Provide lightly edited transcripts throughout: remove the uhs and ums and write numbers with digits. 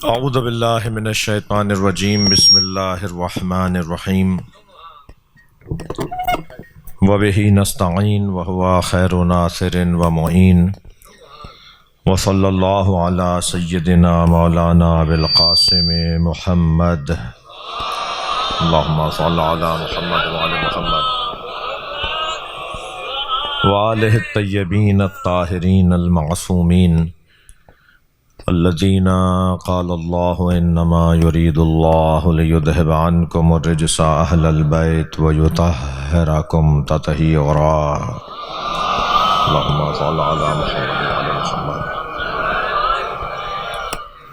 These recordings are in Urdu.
اعوذ باللہ من الشیطان الرجیم بسم اللہ الرحمن الرحیم وبہ نستعین وہو خیر ناصر ومعین وصلی اللہ علی سیدنا مولانا بالقاسم محمد اللہم صلی علی محمد وعلی محمد وآلہ الطیبین الطاہرین المعصومین الذين قال الله إنما يريد الله ليذهب عنكم الرجس أهل البيت ويطهركم تطهيرا اللهم صل على محمد وعلى محمد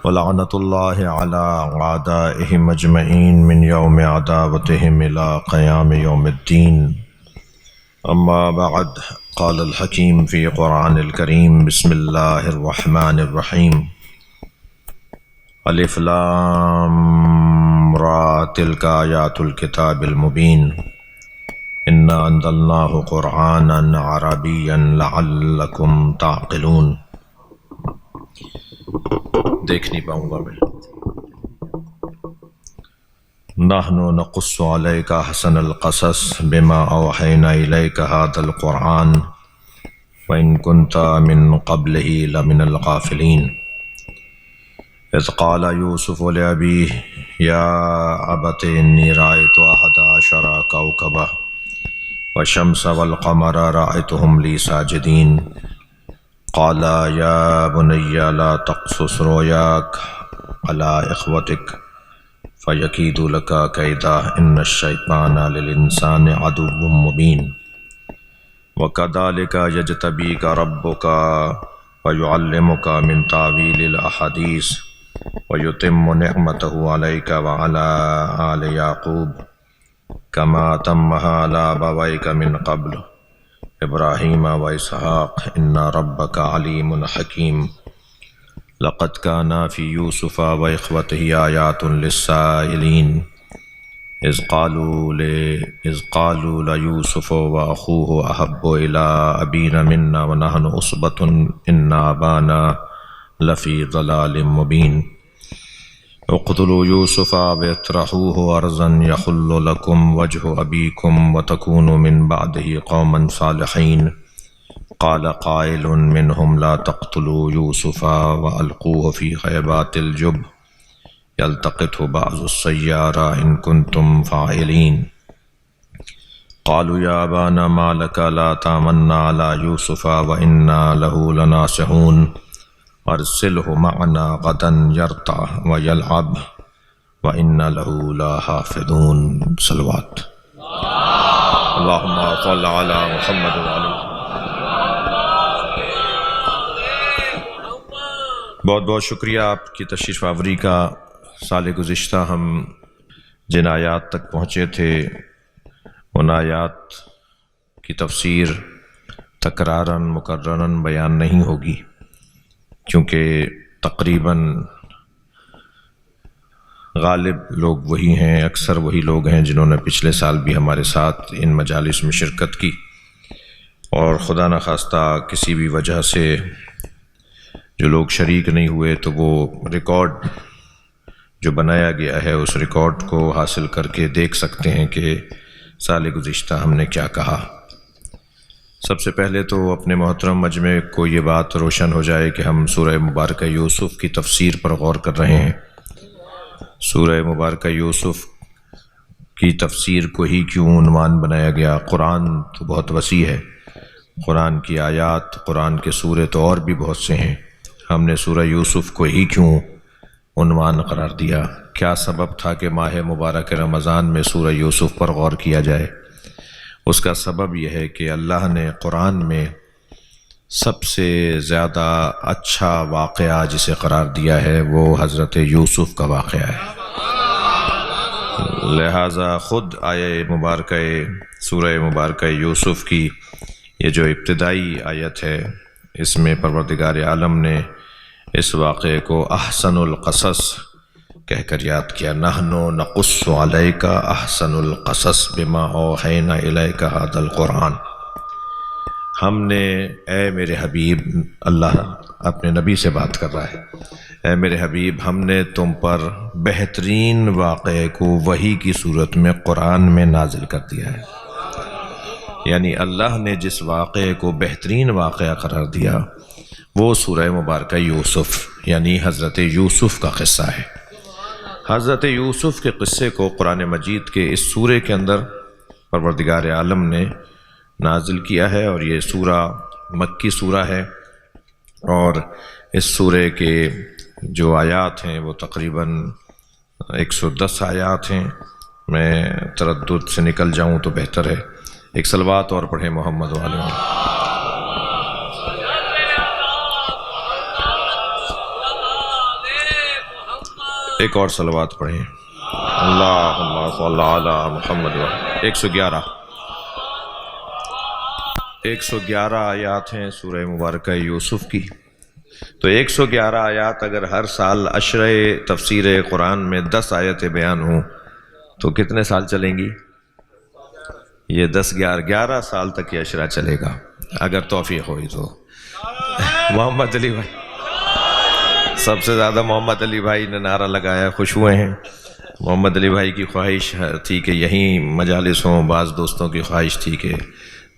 ولعنة الله على أعدائهم أجمعين من يوم عداوتهم إلى قيام يوم الدين أما بعد قال الحكيم في قرآن الكريم بسم الله الرحمن الرحيم الف لام را تلک آیات الکتاب المبین انا انزلناہ قرآنا عربیا لعلکم تعقلون. دیکھ نہیں پاؤں گا میں. نحن نقص علیک احسن القصص بما اوحینا الیک ھذا القرآن وان کنت من قبلہ لمن الغافلین. اذ قال یوسف لأبیہ یا ابت انی رأیت احد عشر کوکبا والشمس والقمر رأیتهم لی ساجدین قال یا بنی لا تقصص رؤیاک علی اخوتک فیکیدوا لک کیدا ان الشیطان للانسان عدو مبین وکذلک یجتبیک ربک ویعلمک من تاویل الاحادیث وَيُتِمُّ نِعْمَتَهُ عَلَيْكَ وَعَلَىٰ آلِ يَعْقُوبَ كَمَا تَمَّهَا عَلَىٰ أَبَوَيْكَ مِن قَبْلُ إِبْرَاهِيمَ وَإِسْحَاقَ إِنَّ رَبَّكَ عَلِيمٌ حَكِيمٌ. لَقَدْ كَانَ فِي يُوسُفَ وَإِخْوَتِهِ آيَاتٌ لِلسَّائِلِينَ إِذْ قَالُوا لَيُوسُفُ وَأَخُوهُ أَحَبُّ إِلَىٰ أَبِينَا مِنَّا وَنَحْنُ عُصْبَةٌ إِنَّ أَبَانَا لفی ضلال مبین. اقتلوا یوسف واطرحوه ارضا یخل لکم وجہ ابیکم وتکونوا من بعدہ قوما صالحین. قال قائل منہم لا تقتلوا یوسف والقوه فی غیبات الجب یلتقطه بعض السیارہ ان کنتم فاعلین. قالوا یا ابانا ما لک لا تامنا علی یوسف وانا له لناصحون ارسلہ معنا غدا یرتع ویلعب وإنا له لحافظون. صلوات اللہم صل علی محمد وعلی محمد. بہت بہت شکریہ آپ کی تشریف آوری کا. سال گزشتہ ہم جن آیات تک پہنچے تھے ان آیات کی تفسیر تکرارن مکررن بیان نہیں ہوگی کیونکہ تقریباً غالب لوگ وہی ہیں، اکثر وہی لوگ ہیں جنہوں نے پچھلے سال بھی ہمارے ساتھ ان مجالس میں شرکت کی، اور خدا نخواستہ کسی بھی وجہ سے جو لوگ شریک نہیں ہوئے تو وہ ریکارڈ جو بنایا گیا ہے اس ریکارڈ کو حاصل کر کے دیکھ سکتے ہیں کہ سال گزشتہ ہم نے کیا کہا. سب سے پہلے تو اپنے محترم مجمع کو یہ بات روشن ہو جائے کہ ہم سورہ مبارکہ یوسف کی تفسیر پر غور کر رہے ہیں. سورہ مبارکہ یوسف کی تفسیر کو ہی کیوں عنوان بنایا گیا؟ قرآن تو بہت وسیع ہے، قرآن کی آیات، قرآن کے سورے تو اور بھی بہت سے ہیں. ہم نے سورہ یوسف کو ہی کیوں عنوان قرار دیا؟ کیا سبب تھا کہ ماہ مبارک رمضان میں سورہ یوسف پر غور کیا جائے؟ اس کا سبب یہ ہے کہ اللہ نے قرآن میں سب سے زیادہ اچھا واقعہ جسے قرار دیا ہے وہ حضرت یوسف کا واقعہ ہے. لہٰذا خود آیہ مبارکہ سورہ مبارکہ یوسف کی یہ جو ابتدائی آیت ہے اس میں پروردگار عالم نے اس واقعے کو احسن القصص کہہ کر یاد کیا، نحنو نقص علیک احسن القصص بما اوحینا الیک ھذا القرآن۔ ہم نے، اے میرے حبیب، اللہ اپنے نبی سے بات کر رہا ہے، اے میرے حبیب ہم نے تم پر بہترین واقعے کو وحی کی صورت میں قرآن میں نازل کر دیا ہے۔ یعنی اللہ نے جس واقعے کو بہترین واقعہ قرار دیا وہ سورہ مبارکہ یوسف یعنی حضرت یوسف کا قصہ ہے۔ حضرت یوسف کے قصے کو قرآن مجید کے اس سورے کے اندر پروردگار عالم نے نازل کیا ہے، اور یہ سورہ مکی سورہ ہے، اور اس سورے کے جو آیات ہیں وہ تقریباً 110 آیات ہیں۔ میں تردد سے نکل جاؤں تو بہتر ہے۔ ایک صلوات اور پڑھیں محمد و آل محمد۔ ایک اور صلوات پڑھیں، اللہم صلی علی محمد و 111 آیات ہیں سورہ مبارکہ یوسف کی۔ تو 111 آیات اگر ہر سال عشرہ تفسیر قرآن میں 10 آیتیں بیان ہوں تو کتنے سال چلیں گی؟ یہ 11 سال تک یہ عشرہ چلے گا اگر توفیق ہوئی تو۔ محمد علی بھائی، سب سے زیادہ محمد علی بھائی نے نعرہ لگایا، خوش ہوئے ہیں۔ محمد علی بھائی کی خواہش تھی کہ یہیں مجالس ہوں، بعض دوستوں کی خواہش تھی کہ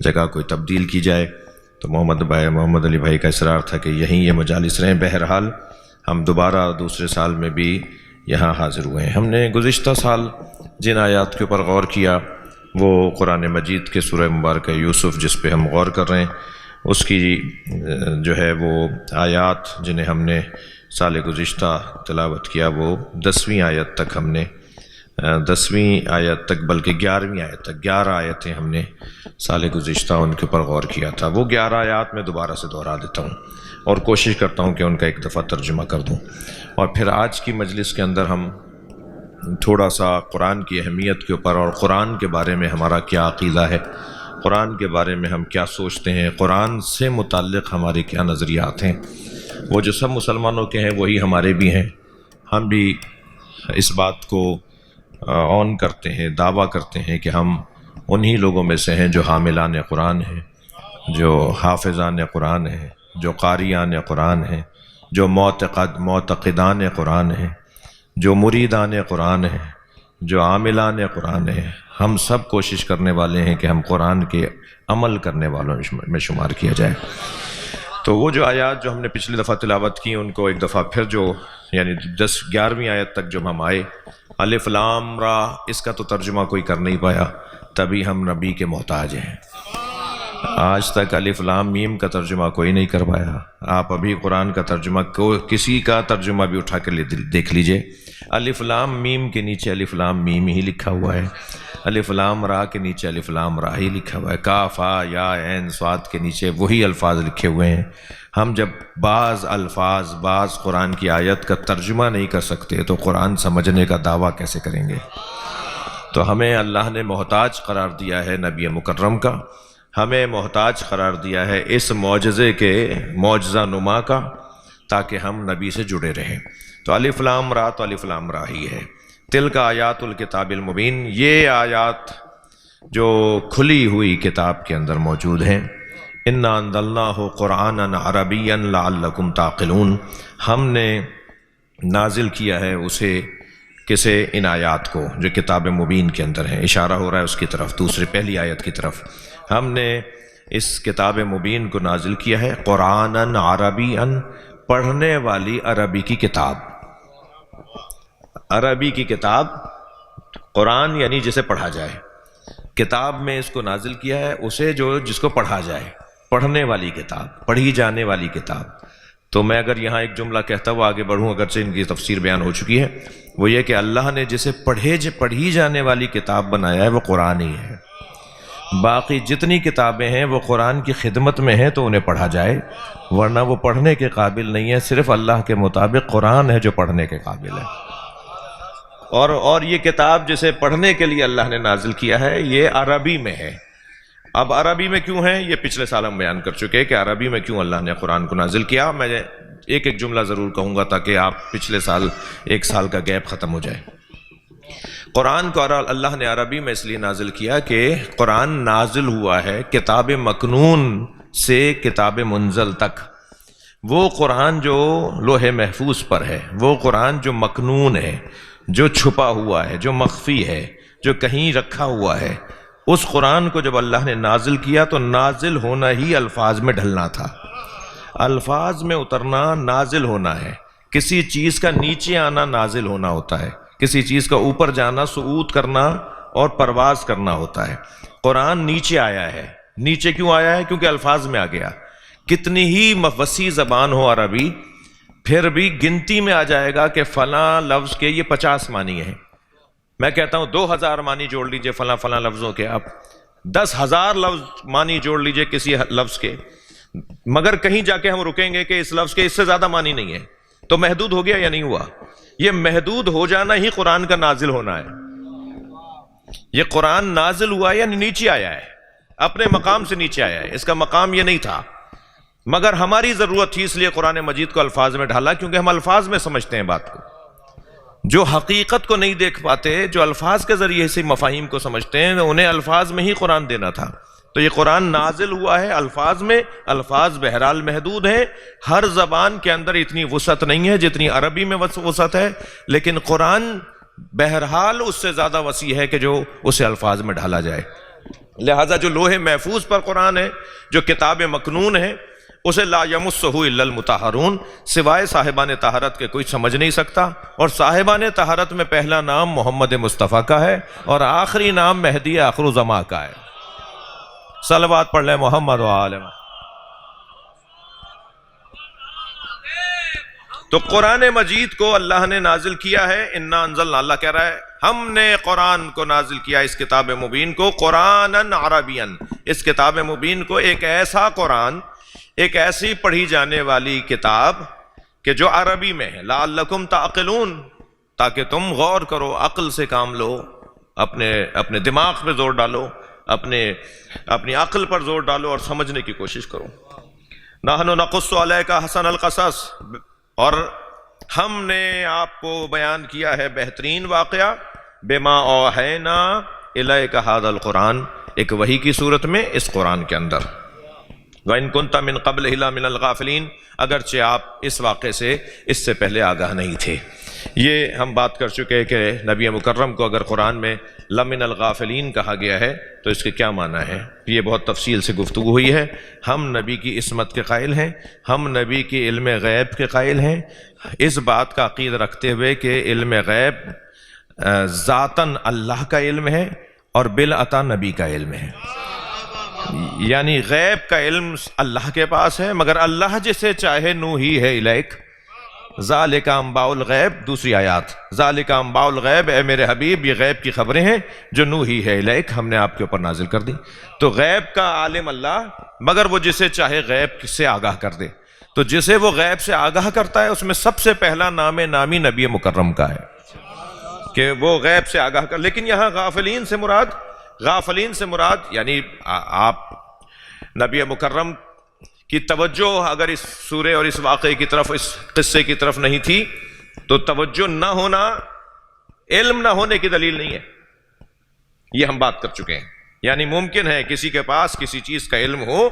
جگہ کوئی تبدیل کی جائے، تو محمد علی بھائی کا اصرار تھا کہ یہیں یہ مجالس رہیں۔ بہرحال ہم دوبارہ دوسرے سال میں بھی یہاں حاضر ہوئے ہیں۔ ہم نے گزشتہ سال جن آیات کے اوپر غور کیا وہ قرآن مجید کے سورہ مبارکہ یوسف جس پہ ہم غور کر رہے ہیں، اس کی جو ہے وہ آیات جنہیں ہم نے سال گزشتہ تلاوت کیا وہ 10ویں آیت تک ہم نے 10ویں آیت تک بلکہ 11ویں آیت تک 11 آیتیں ہم نے سال گزشتہ ان کے اوپر غور کیا تھا۔ وہ 11 آیات میں دوبارہ سے دہرا دیتا ہوں اور کوشش کرتا ہوں کہ ان کا ایک دفعہ ترجمہ کر دوں، اور پھر آج کی مجلس کے اندر ہم تھوڑا سا قرآن کی اہمیت کے اوپر اور قرآن کے بارے میں ہمارا کیا عقیدہ ہے، قرآن کے بارے میں ہم کیا سوچتے ہیں، قرآن سے متعلق ہمارے کیا نظریات ہیں۔ وہ جو سب مسلمانوں کے ہیں وہی ہمارے بھی ہیں۔ ہم بھی اس بات کو اون کرتے ہیں، دعویٰ کرتے ہیں کہ ہم انہی لوگوں میں سے ہیں جو حاملان قرآن ہیں، جو حافظان قرآن ہیں، جو قاریان قرآن ہیں، جو معتقدان قرآن ہیں، جو مریدان قرآن ہیں، جو عاملان قرآن ہیں۔ ہم سب کوشش کرنے والے ہیں کہ ہم قرآن کے عمل کرنے والوں میں شمار کیا جائے۔ تو وہ جو آیات جو ہم نے پچھلی دفعہ تلاوت کی ان کو ایک دفعہ پھر جو یعنی 11ویں آیت تک جب ہم آئے، الف لام را، اس کا تو ترجمہ کوئی کر نہیں پایا، تبھی ہم نبی کے محتاج ہیں۔ آج تک الف لام میم کا ترجمہ کوئی نہیں کر پایا۔ آپ ابھی قرآن کا ترجمہ کسی کا ترجمہ بھی اٹھا کے دیکھ لیجئے، الف لام میم کے نیچے الف لام میم ہی لکھا ہوا ہے، الف لام را کے نیچے الف لام را ہی لکھا ہوا ہے، کاف ہا یا عین صاد کے نیچے وہی الفاظ لکھے ہوئے ہیں۔ ہم جب بعض الفاظ بعض قرآن کی آیت کا ترجمہ نہیں کر سکتے تو قرآن سمجھنے کا دعویٰ کیسے کریں گے؟ تو ہمیں اللہ نے محتاج قرار دیا ہے نبی مکرم کا، ہمیں محتاج قرار دیا ہے اس معجزے کے معجزہ نما کا، تاکہ ہم نبی سے جڑے رہیں۔ تو الف لام را تو الف لام را ہی ہے۔ تلک آیات الکتاب المبین، یہ آیات جو کھلی ہوئی کتاب کے اندر موجود ہیں۔ انا انزلناہ قرآنا عربیا لعلکم تعقلون، ہم نے نازل کیا ہے اسے کسے؟ ان آیات کو جو کتاب مبین کے اندر ہیں، اشارہ ہو رہا ہے اس کی طرف، پہلی آیت کی طرف۔ ہم نے اس کتاب مبین کو نازل کیا ہے قرآنا عربیا، پڑھنے والی عربی کی کتاب۔ عربی کی کتاب، قرآن یعنی جسے پڑھا جائے، کتاب میں اس کو نازل کیا ہے اسے جس کو پڑھا جائے، پڑھنے والی کتاب، پڑھی جانے والی کتاب۔ تو میں اگر یہاں ایک جملہ کہتا ہوا آگے بڑھوں، اگرچہ ان کی تفسیر بیان ہو چکی ہے، وہ یہ کہ اللہ نے جسے پڑھی جانے والی کتاب بنایا ہے وہ قرآن ہی ہے۔ باقی جتنی کتابیں ہیں وہ قرآن کی خدمت میں ہیں تو انہیں پڑھا جائے، ورنہ وہ پڑھنے کے قابل نہیں ہے۔ صرف اللہ کے مطابق قرآن ہے جو پڑھنے کے قابل ہے۔ اور یہ کتاب جسے پڑھنے کے لیے اللہ نے نازل کیا ہے یہ عربی میں ہے۔ اب عربی میں کیوں ہے یہ پچھلے سال ہم بیان کر چکے کہ عربی میں کیوں اللہ نے قرآن کو نازل کیا۔ میں ایک ایک جملہ ضرور کہوں گا تاکہ آپ پچھلے سال ایک سال کا گیپ ختم ہو جائے۔ قرآن کو اللہ نے عربی میں اس لیے نازل کیا کہ قرآن نازل ہوا ہے کتاب مکنون سے کتاب منزل تک۔ وہ قرآن جو لوح محفوظ پر ہے، وہ قرآن جو مکنون ہے، جو چھپا ہوا ہے، جو مخفی ہے، جو کہیں رکھا ہوا ہے، اس قرآن کو جب اللہ نے نازل کیا تو نازل ہونا ہی الفاظ میں ڈھلنا تھا۔ الفاظ میں اترنا نازل ہونا ہے، کسی چیز کا نیچے آنا نازل ہونا ہوتا ہے، کسی چیز کا اوپر جانا صعود کرنا اور پرواز کرنا ہوتا ہے۔ قرآن نیچے آیا ہے۔ نیچے کیوں آیا ہے؟ کیونکہ الفاظ میں آ گیا۔ کتنی ہی وسیع زبان ہو عربی، پھر بھی گنتی میں آ جائے گا کہ فلاں لفظ کے یہ 50 معنی ہیں۔ میں کہتا ہوں 2000 معنی جوڑ لیجئے فلاں فلاں لفظوں کے، آپ 10,000 لفظ معنی جوڑ لیجئے کسی لفظ کے، مگر کہیں جا کے ہم رکیں گے کہ اس لفظ کے اس سے زیادہ معنی نہیں ہے، تو محدود ہو گیا یا نہیں ہوا؟ یہ محدود ہو جانا ہی قرآن کا نازل ہونا ہے۔ یہ قرآن نازل ہوا ہے یعنی نیچے آیا ہے، اپنے مقام سے نیچے آیا ہے، اس کا مقام یہ نہیں تھا، مگر ہماری ضرورت تھی، اس لیے قرآن مجید کو الفاظ میں ڈھالا، کیونکہ ہم الفاظ میں سمجھتے ہیں بات کو۔ جو حقیقت کو نہیں دیکھ پاتے، جو الفاظ کے ذریعے سے مفاہیم کو سمجھتے ہیں، انہیں الفاظ میں ہی قرآن دینا تھا۔ تو یہ قرآن نازل ہوا ہے الفاظ میں، الفاظ بہرحال محدود ہیں، ہر زبان کے اندر اتنی وسعت نہیں ہے جتنی عربی میں وسعت ہے، لیکن قرآن بہرحال اس سے زیادہ وسیع ہے کہ جو اسے الفاظ میں ڈھالا جائے۔ لہذا جو لوح محفوظ پر قرآن ہے، جو کتاب مکنون ہے، اسے لا یمسہ الا المطہرون، سوائے صاحبان طہارت کے کوئی سمجھ نہیں سکتا، اور صاحبان طہارت میں پہلا نام محمد مصطفیٰ کا ہے اور آخری نام مہدی آخر الزماں کا ہے۔ صلوات پڑھ لیں محمد و آل محمد۔ تو قرآن مجید کو اللہ نے نازل کیا ہے، انا انزلنا، اللہ کہہ رہا ہے ہم نے قرآن کو نازل کیا، اس کتاب مبین کو، قرآناً عربین، اس کتاب مبین کو، ایک ایسا قرآن، ایک ایسی پڑھی جانے والی کتاب کہ جو عربی میں ہے، لعلکم تعقلون، تاکہ تم غور کرو، عقل سے کام لو، اپنے دماغ پہ زور ڈالو، اپنی عقل پر زور ڈالو اور سمجھنے کی کوشش کرو۔ نحن نقص علیک احسن القصص، اور ہم نے آپ کو بیان کیا ہے بہترین واقعہ، بما اوحینا الیک ھذا القرآن، ایک وحی کی صورت میں اس قرآن کے اندر۔ وَإِن كُنتَ مِن قَبْلِهِ لَمِنَ الْغَافِلِينَ، اگرچہ آپ اس واقعے سے اس سے پہلے آگاہ نہیں تھے۔ یہ ہم بات کر چکے کہ نبی مکرم کو اگر قرآن میں لمن الغافلین کہا گیا ہے تو اس کے کیا معنی ہے، یہ بہت تفصیل سے گفتگو ہوئی ہے۔ ہم نبی کی عصمت کے قائل ہیں، ہم نبی کی علم غیب کے قائل ہیں، اس بات کا عقیدہ رکھتے ہوئے کہ علم غیب ذاتاً اللہ کا علم ہے اور بالعطا نبی کا علم ہے، یعنی غیب کا علم اللہ کے پاس ہے، مگر اللہ جسے چاہے نوحی ہے الیک، ذالک انباء الغیب، دوسری آیات، ذالک انباء الغیب، اے میرے حبیب یہ غیب کی خبریں ہیں جو نوحی ہے الیک، ہم نے آپ کے اوپر نازل کر دی۔ تو غیب کا عالم اللہ، مگر وہ جسے چاہے غیب سے آگاہ کر دے، تو جسے وہ غیب سے آگاہ کرتا ہے اس میں سب سے پہلا نام نامی نبی مکرم کا ہے کہ وہ غیب سے آگاہ کر۔ لیکن یہاں غافلین سے مراد یعنی آپ نبی مکرم کی توجہ اگر اس سورے اور اس واقعے کی طرف، اس قصے کی طرف نہیں تھی تو توجہ نہ ہونا علم نہ ہونے کی دلیل نہیں ہے، یہ ہم بات کر چکے ہیں۔ یعنی ممکن ہے کسی کے پاس کسی چیز کا علم ہو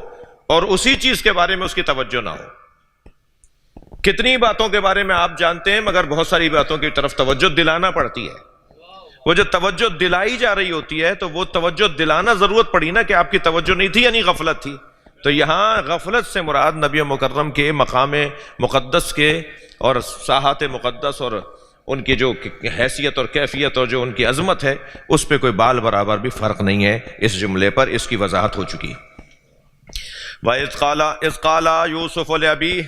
اور اسی چیز کے بارے میں اس کی توجہ نہ ہو۔ کتنی باتوں کے بارے میں آپ جانتے ہیں، مگر بہت ساری باتوں کی طرف توجہ دلانا پڑتی ہے۔ وہ جو توجہ دلائی جا رہی ہوتی ہے تو وہ توجہ دلانا ضرورت پڑی نا، کہ آپ کی توجہ نہیں تھی یعنی غفلت تھی۔ تو یہاں غفلت سے مراد نبی مکرم کے مقام مقدس کے اور ساحات مقدس اور ان کی جو حیثیت اور کیفیت اور جو ان کی عظمت ہے، اس پہ کوئی بال برابر بھی فرق نہیں ہے۔ اس جملے پر اس کی وضاحت ہو چکی۔ وَإِذْ قَالَ يُوسُفُ لِأَبِيهِ،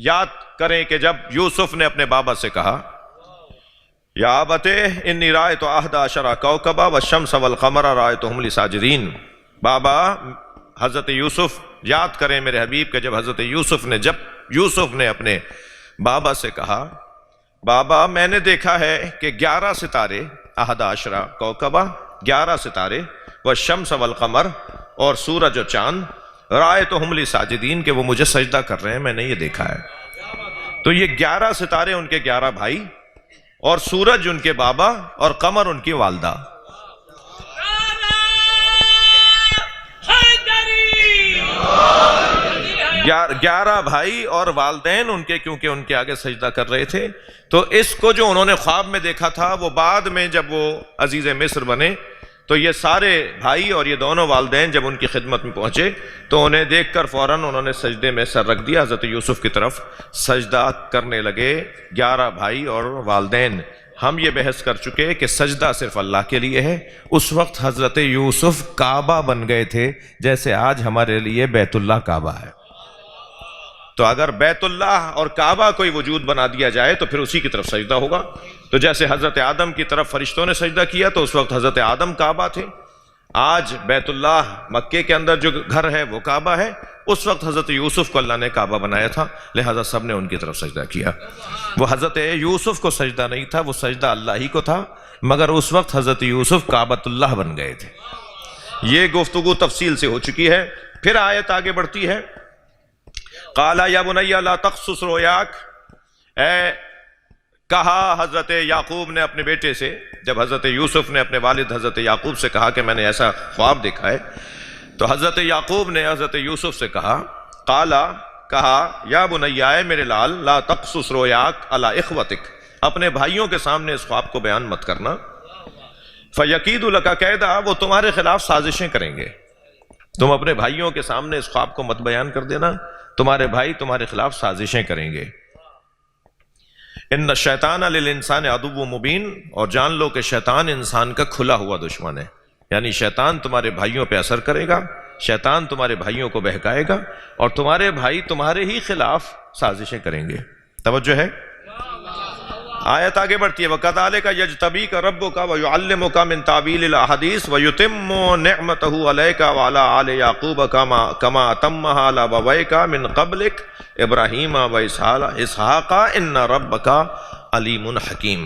یاد کریں کہ جب یوسف نے اپنے بابا سے کہا، یا ابت انی رأیت احد عشر کوکبا والشمس والقمر رأیتهم لی ساجدین، بابا، حضرت یوسف، یاد کریں میرے حبیب کہ جب حضرت یوسف نے اپنے بابا سے کہا، بابا میں نے دیکھا ہے کہ 11 ستارے، احد عشر کوکبا، 11 ستارے، والشمس والقمر، اور سورج و چاند، رأیتهم لی ساجدین، کہ وہ مجھے سجدہ کر رہے ہیں، میں نے یہ دیکھا ہے۔ تو یہ 11 ستارے ان کے 11 بھائی، اور سورج ان کے بابا، اور قمر ان کی والدہ. 11 بھائی اور والدین ان کے، کیونکہ ان کے آگے سجدہ کر رہے تھے. تو اس کو جو انہوں نے خواب میں دیکھا تھا، وہ بعد میں جب وہ عزیز مصر بنے تو یہ سارے بھائی اور یہ دونوں والدین جب ان کی خدمت میں پہنچے تو انہیں دیکھ کر فوراً انہوں نے سجدے میں سر رکھ دیا، حضرت یوسف کی طرف سجدہ کرنے لگے. 11 بھائی اور والدین. ہم یہ بحث کر چکے کہ سجدہ صرف اللہ کے لیے ہے. اس وقت حضرت یوسف کعبہ بن گئے تھے، جیسے آج ہمارے لیے بیت اللہ کعبہ ہے. تو اگر بیت اللہ اور کعبہ کوئی وجود بنا دیا جائے تو پھر اسی کی طرف سجدہ ہوگا. تو جیسے حضرت آدم کی طرف فرشتوں نے سجدہ کیا تو اس وقت حضرت آدم کعبہ تھے. آج بیت اللہ مکے کے اندر جو گھر ہے وہ کعبہ ہے. اس وقت حضرت یوسف کو اللہ نے کعبہ بنایا تھا، لہذا سب نے ان کی طرف سجدہ کیا. وہ حضرت یوسف کو سجدہ نہیں تھا، وہ سجدہ اللہ ہی کو تھا، مگر اس وقت حضرت یوسف کعبۃ اللہ بن گئے تھے. یہ گفتگو تفصیل سے ہو چکی ہے. پھر آیت آگے بڑھتی ہے. قَالَ يَا بُنَيَّ لَا تَقْصُصْ رُؤْيَاكَ، کہا حضرت یعقوب نے اپنے بیٹے سے، جب حضرت یوسف نے اپنے والد حضرت یعقوب سے کہا کہ میں نے ایسا خواب دیکھا ہے، تو حضرت یعقوب نے حضرت یوسف سے کہا، کہا یا بنیا، اے میرے لال، لا تقصص رؤیاک علی اخوتک، اپنے بھائیوں کے سامنے اس خواب کو بیان مت کرنا. فیکید لک کیدا، وہ تمہارے خلاف سازشیں کریں گے. تم اپنے بھائیوں کے سامنے اس خواب کو مت بیان کر دینا، تمہارے بھائی تمہارے خلاف سازشیں کریں گے. ان الشیطان للانسان عدو مبین، اور جان لو کہ شیطان انسان کا کھلا ہوا دشمن ہے. یعنی شیطان تمہارے بھائیوں پہ اثر کرے گا، شیطان تمہارے بھائیوں کو بہکائے گا، اور تمہارے بھائی تمہارے ہی خلاف سازشیں کریں گے. توجہ ہے. آیت آگے بڑھتی ہے. وَكَذَلِكَ يَجْتَبِيكَ رَبُّكَ وَيُعَلِّمُكَ مِن تَأْوِيلِ الْأَحَادِيثِ وَيُتِمُّ نِعْمَتَهُ عَلَيْكَ وَعَلَى آلِ يَعْقُوبَ كَمَا أَتَمَّهَا عَلَى أَبَوَيْكَ مِن قَبْلِكَ إِبْرَاهِيمَ وَإِسْحَاقَ إِنَّ رَبَّكَ عَلِيمٌ حَكِيمٌ.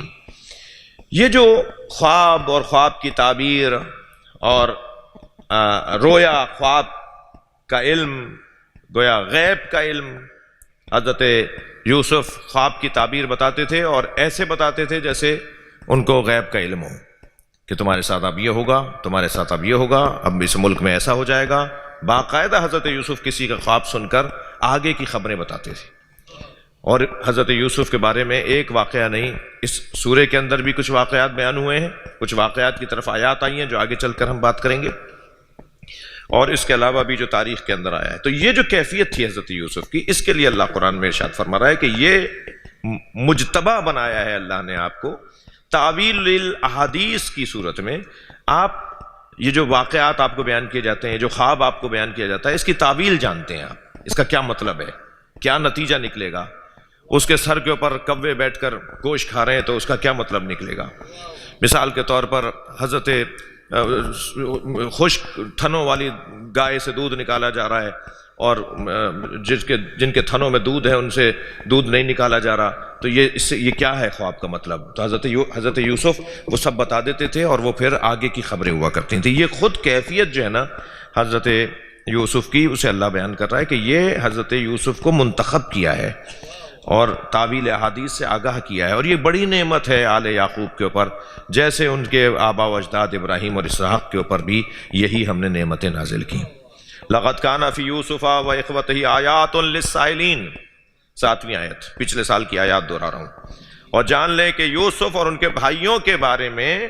یہ جو خواب اور خواب کی تعبیر اور رویا خواب کا علم، گویا غیب کا علم، حضرت یوسف خواب کی تعبیر بتاتے تھے اور ایسے بتاتے تھے جیسے ان کو غیب کا علم ہو کہ تمہارے ساتھ اب یہ ہوگا، تمہارے ساتھ اب یہ ہوگا، اب اس ملک میں ایسا ہو جائے گا. باقاعدہ حضرت یوسف کسی کا خواب سن کر آگے کی خبریں بتاتے تھے. اور حضرت یوسف کے بارے میں ایک واقعہ نہیں، اس سورے کے اندر بھی کچھ واقعات بیان ہوئے ہیں، کچھ واقعات کی طرف آیات آئی ہیں جو آگے چل کر ہم بات کریں گے، اور اس کے علاوہ بھی جو تاریخ کے اندر آیا ہے. تو یہ جو کیفیت تھی حضرت یوسف کی، اس کے لیے اللہ قرآن میں ارشاد فرما رہا ہے کہ یہ مجتبی بنایا ہے اللہ نے آپ کو تعویل الاحادیث کی صورت میں. آپ یہ جو واقعات آپ کو بیان کیے جاتے ہیں، جو خواب آپ کو بیان کیا جاتا ہے، اس کی تعویل جانتے ہیں آپ، اس کا کیا مطلب ہے، کیا نتیجہ نکلے گا. اس کے سر کے اوپر کوے بیٹھ کر گوشت کھا رہے ہیں تو اس کا کیا مطلب نکلے گا. مثال کے طور پر حضرت خشک تھنوں والی گائے سے دودھ نکالا جا رہا ہے، اور جن کے تھنوں میں دودھ ہے ان سے دودھ نہیں نکالا جا رہا، تو یہ کیا ہے خواب کا مطلب. تو حضرت یوسف وہ سب بتا دیتے تھے اور وہ پھر آگے کی خبریں ہوا کرتی تھیں. یہ خود کیفیت جو ہے نا حضرت یوسف کی، اسے اللہ بیان کر رہا ہے کہ یہ حضرت یوسف کو منتخب کیا ہے اور تعویل احادیث سے آگاہ کیا ہے. اور یہ بڑی نعمت ہے آل یعقوب کے اوپر، جیسے ان کے آبا و اجداد ابراہیم اور اسحاق کے اوپر بھی یہی ہم نے نعمتیں نازل کی. لقد کان فی یوسف و اخوتہ آیات للسائلین، 7ویں آیت، پچھلے سال کی آیات دہرا رہا ہوں. اور جان لے کہ یوسف اور ان کے بھائیوں کے بارے میں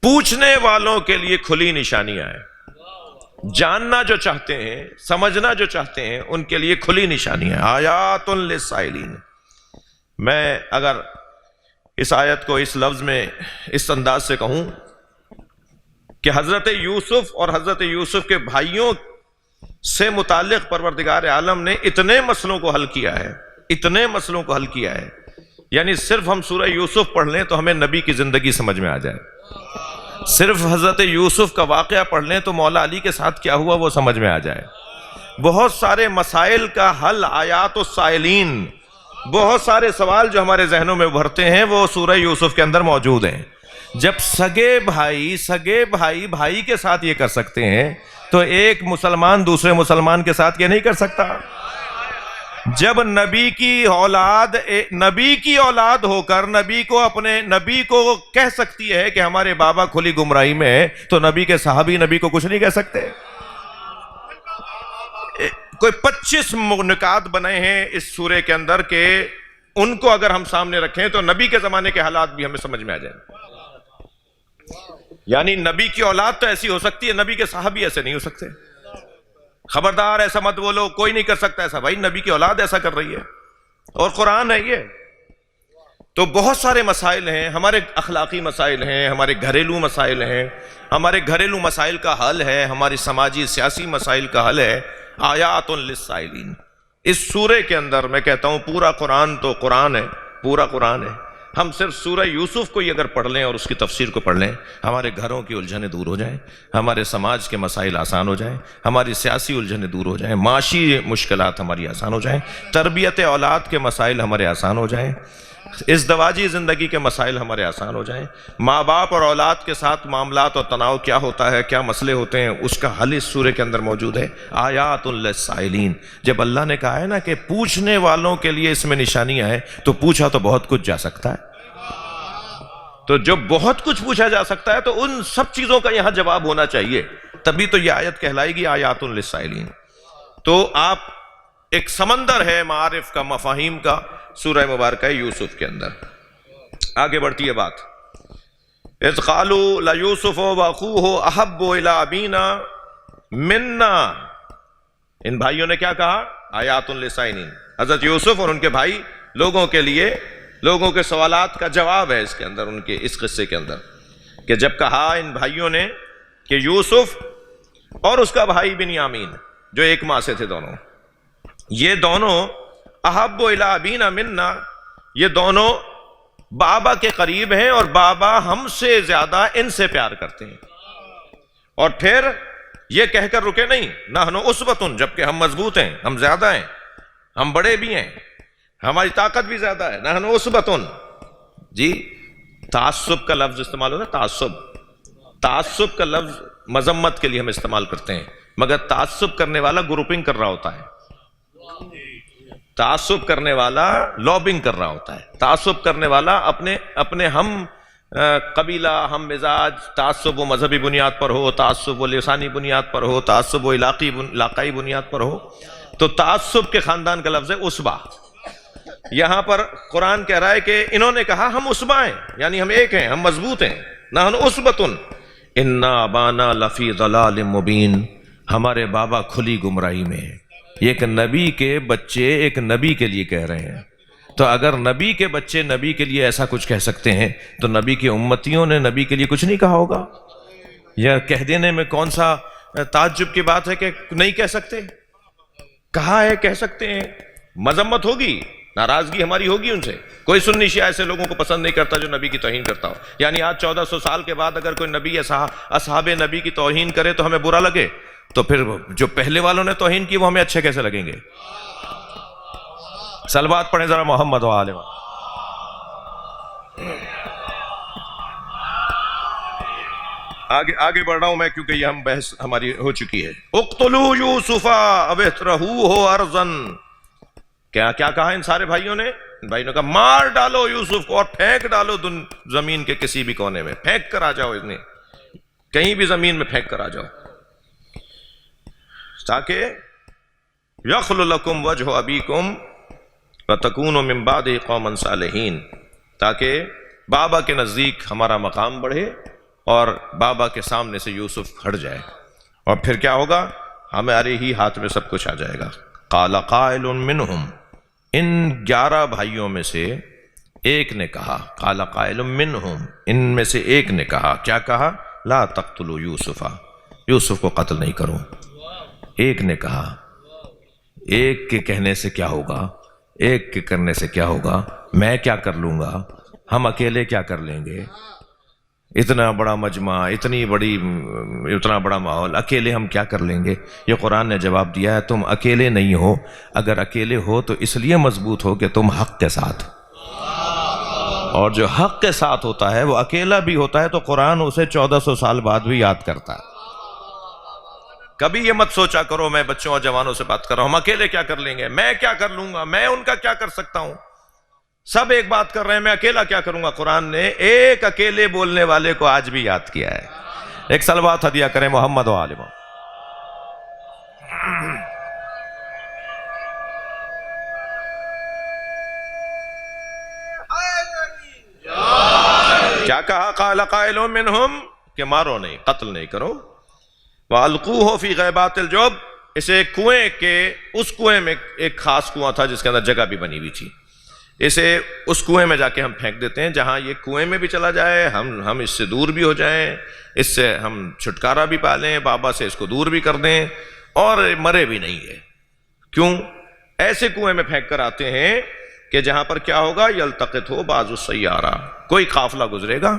پوچھنے والوں کے لیے کھلی نشانیاں ہیں. جاننا جو چاہتے ہیں، سمجھنا جو چاہتے ہیں، ان کے لیے کھلی نشانیاں، آیات للسائلین. میں اگر اس آیت کو اس لفظ میں اس انداز سے کہوں کہ حضرت یوسف اور حضرت یوسف کے بھائیوں سے متعلق پروردگار عالم نے اتنے مسئلوں کو حل کیا ہے، اتنے مسئلوں کو حل کیا ہے، یعنی صرف ہم سورہ یوسف پڑھ لیں تو ہمیں نبی کی زندگی سمجھ میں آ جائے. صرف حضرت یوسف کا واقعہ پڑھ لیں تو مولا علی کے ساتھ کیا ہوا وہ سمجھ میں آ جائے. بہت سارے مسائل کا حل آیات السائلین، بہت سارے سوال جو ہمارے ذہنوں میں ابھرتے ہیں وہ سورہ یوسف کے اندر موجود ہیں. جب سگے بھائی کے ساتھ یہ کر سکتے ہیں تو ایک مسلمان دوسرے مسلمان کے ساتھ یہ نہیں کر سکتا. جب نبی کی اولاد ہو کر نبی کو کہہ سکتی ہے کہ ہمارے بابا کھلی گمراہی میں ہے، تو نبی کے صحابی نبی کو کچھ نہیں کہہ سکتے؟ کوئی 25 نکات بنے ہیں اس سورے کے اندر کہ ان کو اگر ہم سامنے رکھیں تو نبی کے زمانے کے حالات بھی ہمیں سمجھ میں آ جائیں۔ یعنی نبی کی اولاد تو ایسی ہو سکتی ہے، نبی کے صحابی ایسے نہیں ہو سکتے۔ خبردار ایسا مت بولو، کوئی نہیں کر سکتا ایسا، بھائی نبی کی اولاد ایسا کر رہی ہے اور قرآن ہے یہ۔ تو بہت سارے مسائل ہیں، ہمارے اخلاقی مسائل ہیں، ہمارے گھریلو مسائل ہیں، ہمارے گھریلو مسائل کا حل ہے، ہماری سماجی سیاسی مسائل کا حل ہے۔ آیات للسائلین، اس سورے کے اندر میں کہتا ہوں پورا قرآن تو قرآن ہے، پورا قرآن ہے۔ ہم صرف سورہ یوسف کو ہی اگر پڑھ لیں اور اس کی تفسیر کو پڑھ لیں، ہمارے گھروں کی الجھنیں دور ہو جائیں، ہمارے سماج کے مسائل آسان ہو جائیں، ہماری سیاسی الجھنیں دور ہو جائیں، معاشی مشکلات ہماری آسان ہو جائیں، تربیت اولاد کے مسائل ہمارے آسان ہو جائیں، ازدواجی زندگی کے مسائل ہمارے آسان ہو جائیں، ماں باپ اور اولاد کے ساتھ معاملات اور تناؤ کیا ہوتا ہے، کیا مسئلے ہوتے ہیں، اس کا حل اس سورے کے اندر موجود ہے۔ آیات للسائلین، جب اللہ نے کہا ہے نا کہ پوچھنے والوں کے لیے اس میں نشانیاں ہیں، تو پوچھا تو بہت کچھ جا سکتا ہے۔ تو جب بہت کچھ پوچھا جا سکتا ہے تو ان سب چیزوں کا یہاں جواب ہونا چاہیے، تبھی تو یہ آیت کہلائے گی آیات للسائلین۔ تو آپ ایک سمندر ہے معارف کا، مفاہیم کا، سورہ مبارکہ یوسف کے اندر۔ آگے بڑھتی ہے بات۔ اذ قالوا لیوسف واخوہ احب الی ابینا منا، ان بھائیوں نے کیا کہا؟ آیات للسائلین۔ حضرت یوسف اور ان کے بھائی لوگوں کے لیے، لوگوں کے سوالات کا جواب ہے اس کے اندر، ان کے اس قصے کے اندر، کہ جب کہا ان بھائیوں نے کہ یوسف اور اس کا بھائی بنیامین جو ایک ماں سے تھے دونوں، یہ دونوں احب الی ابینا منا، یہ دونوں بابا کے قریب ہیں اور بابا ہم سے زیادہ ان سے پیار کرتے ہیں۔ اور پھر یہ کہہ کر رکے نہیں، نحن عصبۃ، جبکہ ہم مضبوط ہیں، ہم زیادہ ہیں، ہم بڑے بھی ہیں، ہماری طاقت بھی زیادہ ہے۔ نحن عصبۃ، جی تعصب کا لفظ استعمال ہوتا ہے، تعصب کا لفظ مذمت کے لیے ہم استعمال کرتے ہیں، مگر تعصب کرنے والا گروپنگ کر رہا ہوتا ہے، تعصب کرنے والا لابنگ کر رہا ہوتا ہے، تعصب کرنے والا اپنے ہم قبیلہ، ہم مزاج، تعصب و مذہبی بنیاد پر ہو، تعصب و لسانی بنیاد پر ہو، تعصب و علاقائی بنیاد پر ہو، تو تعصب کے خاندان کا لفظ ہے عصبہ۔ یہاں پر قرآن کہہ رہا ہے کہ انہوں نے کہا ہم عصبہ ہیں، یعنی ہم ایک ہیں، ہم مضبوط ہیں۔ نحن عصبۃ انا ابانا لفی ضلال مبین، ہمارے بابا کھلی گمراہی میں ہیں۔ یہ ایک نبی کے بچے ایک نبی کے لیے کہہ رہے ہیں، تو اگر نبی کے بچے نبی کے لیے ایسا کچھ کہہ سکتے ہیں تو نبی کی امتیوں نے نبی کے لیے کچھ نہیں کہا ہوگا؟ یا کہہ دینے میں کون سا تعجب کی بات ہے کہ نہیں کہہ سکتے؟ کہا ہے، کہہ سکتے ہیں، مذمت ہوگی، ناراضگی ہماری ہوگی ان سے۔ کوئی سنی شیعہ ایسے لوگوں کو پسند نہیں کرتا جو نبی کی توہین کرتا ہو، یعنی آج 1400 سال کے بعد اگر کوئی نبی اصحاب نبی کی توہین کرے تو ہمیں برا لگے، تو پھر جو پہلے والوں نے توہین کی وہ ہمیں اچھے کیسے لگیں گے؟ صلوات پڑھیں ذرا محمد و آل محمد۔ آگے بڑھ رہا ہوں میں کیونکہ یہ ہم بحث ہماری ہو چکی ہے۔ اقتلوا یوسف او اطرحوہ ارضا، کیا کہا ان سارے بھائیوں نے کہا مار ڈالو یوسف کو اور پھینک ڈالو زمین کے کسی بھی کونے میں، پھینک کر آ جاؤ، انہیں کہیں بھی زمین میں پھینک کر آ جاؤ، تاکہ یخل لکم وجہ ابیکم وتکونوا من بعدہ قوما صالحین، تاکہ بابا کے نزدیک ہمارا مقام بڑھے اور بابا کے سامنے سے یوسف ہٹ جائے، اور پھر کیا ہوگا؟ ہمارے ہی ہاتھ میں سب کچھ آ جائے گا۔ قال قائل منہم، ان 11 بھائیوں میں سے ایک نے کہا، قال قائل منہم، ان میں سے ایک نے کہا، کیا کہا؟ لا تقتلوا یوسف، یوسف کو قتل نہیں کرو۔ ایک نے کہا، ایک کے کہنے سے کیا ہوگا؟ ایک کے کرنے سے کیا ہوگا؟ میں کیا کر لوں گا؟ ہم اکیلے کیا کر لیں گے؟ اتنا بڑا مجمع، اتنا بڑا ماحول، اکیلے ہم کیا کر لیں گے؟ یہ قرآن نے جواب دیا ہے تم اکیلے نہیں ہو، اگر اکیلے ہو تو اس لیے مضبوط ہو کہ تم حق کے ساتھ، اور جو حق کے ساتھ ہوتا ہے وہ اکیلا بھی ہوتا ہے تو قرآن اسے 1400 سال بعد بھی یاد کرتا ہے۔ کبھی یہ مت سوچا کرو میں بچوں اور جوانوں سے بات کر رہا ہوں، ہم اکیلے کیا کر لیں گے، میں کیا کر لوں گا، میں ان کا کیا کر سکتا ہوں، سب ایک بات کر رہے ہیں، میں اکیلا کیا کروں گا۔ قرآن نے ایک اکیلے بولنے والے کو آج بھی یاد کیا ہے۔ ایک صلوات ہدیہ کریں محمد و آل محمد۔ کیا کہا؟ قال قائل منہم، کہ مارو نہیں، قتل نہیں کرو، وَأَلْقُوهُ فِي غَيْبَاتِ الْجُبِّ، اسے کنویں کے، اس کنویں میں ایک خاص کنواں تھا جس کے اندر جگہ بھی بنی ہوئی تھی، اسے اس کنویں میں جا کے ہم پھینک دیتے ہیں، جہاں یہ کنویں میں بھی چلا جائے، ہم اس سے دور بھی ہو جائیں، اس سے ہم چھٹکارا بھی پا لیں، بابا سے اس کو دور بھی کر دیں، اور مرے بھی نہیں ہے۔ کیوں؟ ایسے کنویں میں پھینک کر آتے ہیں کہ جہاں پر کیا ہوگا، یلتقط بعض السیارہ، کوئی قافلہ گزرے گا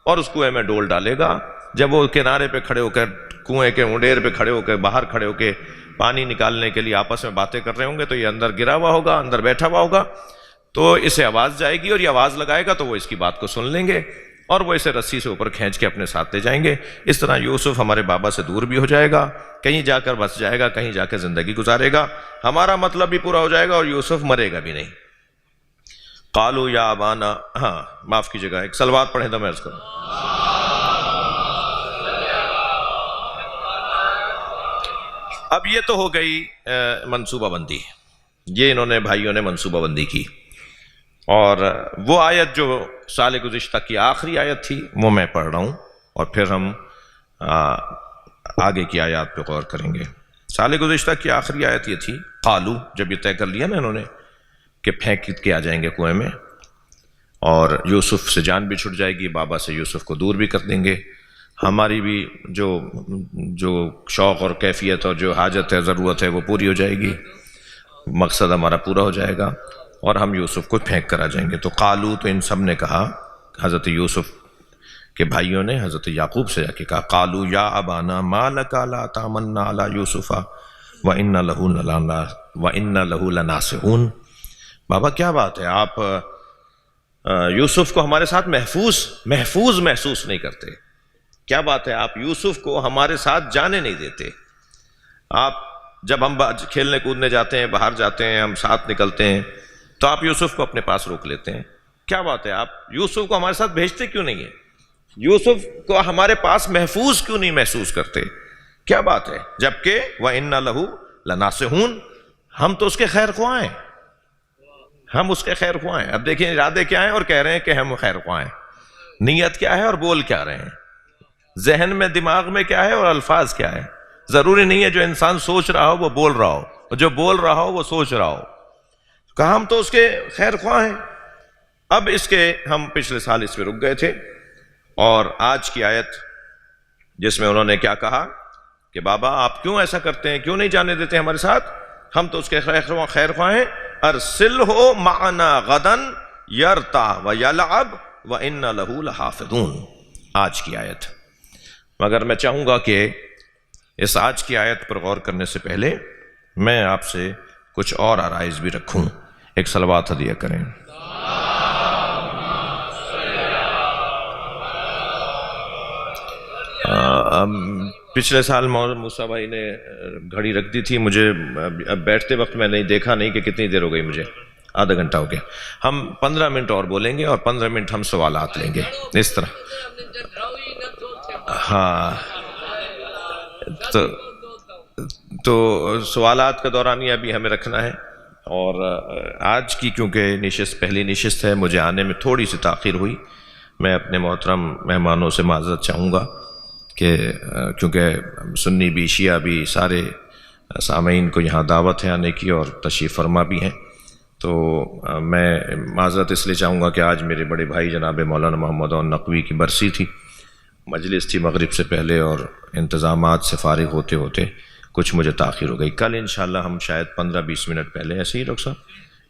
اور اس کنویں میں ڈول ڈالے گا، جب وہ کنارے پہ کھڑے ہو کر، کنویں کے منڈیر پہ کھڑے ہو کے، باہر کھڑے ہو کے پانی نکالنے کے لیے آپس میں باتیں کر رہے ہوں گے، تو یہ اندر گرا ہوا ہوگا، اندر بیٹھا ہوا ہوگا، تو اسے آواز جائے گی اور یہ آواز لگائے گا تو وہ اس کی بات کو سن لیں گے اور وہ اسے رسی سے اوپر کھینچ کے اپنے ساتھ لے جائیں گے۔ اس طرح یوسف ہمارے بابا سے دور بھی ہو جائے گا، کہیں جا کر بس جائے گا، کہیں جا کے زندگی گزارے گا، ہمارا مطلب بھی پورا ہو جائے گا اور یوسف مرے گا بھی نہیں۔ قالوا یا ابانا، ہاں معاف کیجیے گا، ایک صلوات پڑھیں تو میں عرض کروں۔ اب یہ تو ہو گئی منصوبہ بندی، یہ انہوں نے بھائیوں نے منصوبہ بندی کی، اور وہ آیت جو سال گزشتہ کی آخری آیت تھی وہ میں پڑھ رہا ہوں، اور پھر ہم آگے کی آیات پہ غور کریں گے۔ سال گزشتہ کی آخری آیت یہ تھی، قالو، جب یہ طے کر لیا نا انہوں نے کہ پھینک کے آ جائیں گے کنویں میں، اور یوسف سے جان بھی چھٹ جائے گی، بابا سے یوسف کو دور بھی کر دیں گے، ہماری بھی جو شوق اور کیفیت اور جو حاجت ہے، ضرورت ہے، وہ پوری ہو جائے گی، مقصد ہمارا پورا ہو جائے گا، اور ہم یوسف کو پھینک کر آ جائیں گے۔ تو قالو، تو ان سب نے کہا، حضرت یوسف کے بھائیوں نے حضرت یعقوب سے جا کے کہا، قالو یا ابانا ما لک لا تامنا علی یوسف وإنا لہ لناصحون، بابا کیا بات ہے، آپ یوسف کو ہمارے ساتھ محفوظ محسوس نہیں کرتے، کیا بات ہے، آپ یوسف کو ہمارے ساتھ جانے نہیں دیتے، آپ جب ہم کھیلنے کودنے جاتے ہیں، باہر جاتے ہیں، ہم ساتھ نکلتے ہیں تو آپ یوسف کو اپنے پاس روک لیتے ہیں، کیا بات ہے، آپ یوسف کو ہمارے ساتھ بھیجتے کیوں نہیں ہیں، یوسف کو ہمارے پاس محفوظ کیوں نہیں محسوس کرتے، کیا بات ہے، جبکہ وَإِنَّا لَهُ لَنَاصِحُونَ، ہم تو اس کے خیر خواہ ہیں، ہم اس کے خیر خواہ ہیں۔ اب دیکھیں ارادے کیا ہیں، اور کہہ رہے ہیں کہ ہم خیر خواہ ہیں، نیت کیا ہے اور بول کیا رہے ہیں، ذہن میں دماغ میں کیا ہے اور الفاظ کیا ہے۔ ضروری نہیں ہے جو انسان سوچ رہا ہو وہ بول رہا ہو، اور جو بول رہا ہو وہ سوچ رہا ہو، کہا ہم تو اس کے خیر خواہ ہیں۔ اب اس کے ہم پچھلے سال اس پہ رک گئے تھے، اور آج کی آیت جس میں انہوں نے کیا کہا کہ بابا آپ کیوں ایسا کرتے ہیں، کیوں نہیں جانے دیتے ہمارے ساتھ، ہم تو اس کے خیر خواہ ہیں، ارسلہ معنا غدا یرتع ویلعب وإنا لہ لحافظون، آج کی آیت۔ مگر میں چاہوں گا کہ اس آج کی آیت پر غور کرنے سے پہلے میں آپ سے کچھ اور عرائض بھی رکھوں، ایک صلوات ہدیہ کریں۔ پچھلے سال موسیٰ بھائی نے گھڑی رکھ دی تھی، مجھے اب بیٹھتے وقت میں نہیں دیکھا نہیں کہ کتنی دیر ہو گئی، مجھے آدھا گھنٹہ ہو گیا۔ ہم 15 منٹ اور بولیں گے اور 15 منٹ ہم سوالات لیں گے، اس طرح۔ ہاں، تو سوالات کا دورانیہ بھی ہمیں رکھنا ہے، اور آج کی کیونکہ نشست پہلی نشست ہے، مجھے آنے میں تھوڑی سی تاخیر ہوئی، میں اپنے محترم مہمانوں سے معذرت چاہوں گا کہ کیونکہ سنی بھی شیعہ بھی سارے سامعین کو یہاں دعوت ہے آنے کی اور تشریف فرما بھی ہیں، تو میں معذرت اس لیے چاہوں گا کہ آج میرے بڑے بھائی جناب مولانا محمد نقوی کی برسی تھی، مجلس تھی مغرب سے پہلے، اور انتظامات سے فارغ ہوتے ہوتے کچھ مجھے تاخیر ہو گئی۔ کل انشاءاللہ ہم شاید 15-20 منٹ پہلے، ایسے ہی ڈاکٹر صاحب،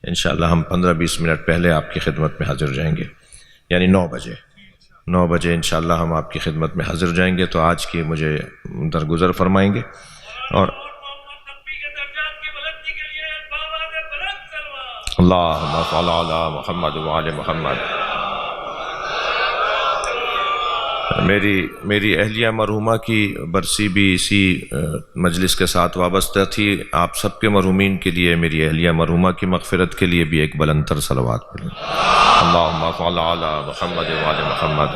انشاءاللہ ہم 15-20 منٹ پہلے آپ کی خدمت میں حاضر جائیں گے، یعنی 9 بجے انشاءاللہ ہم آپ کی خدمت میں حاضر جائیں گے، تو آج کی مجھے درگزر فرمائیں گے، اور اللہم صل علی محمد وعلی محمد۔ میری اہلیہ مرحومہ کی برسی بھی اسی مجلس کے ساتھ وابستہ تھی. آپ سب کے مرحومین کے لیے، میری اہلیہ مرحومہ کی مغفرت کے لیے بھی ایک بلند تر صلوات پڑھیں. اللہم صل علی محمد وعلی محمد.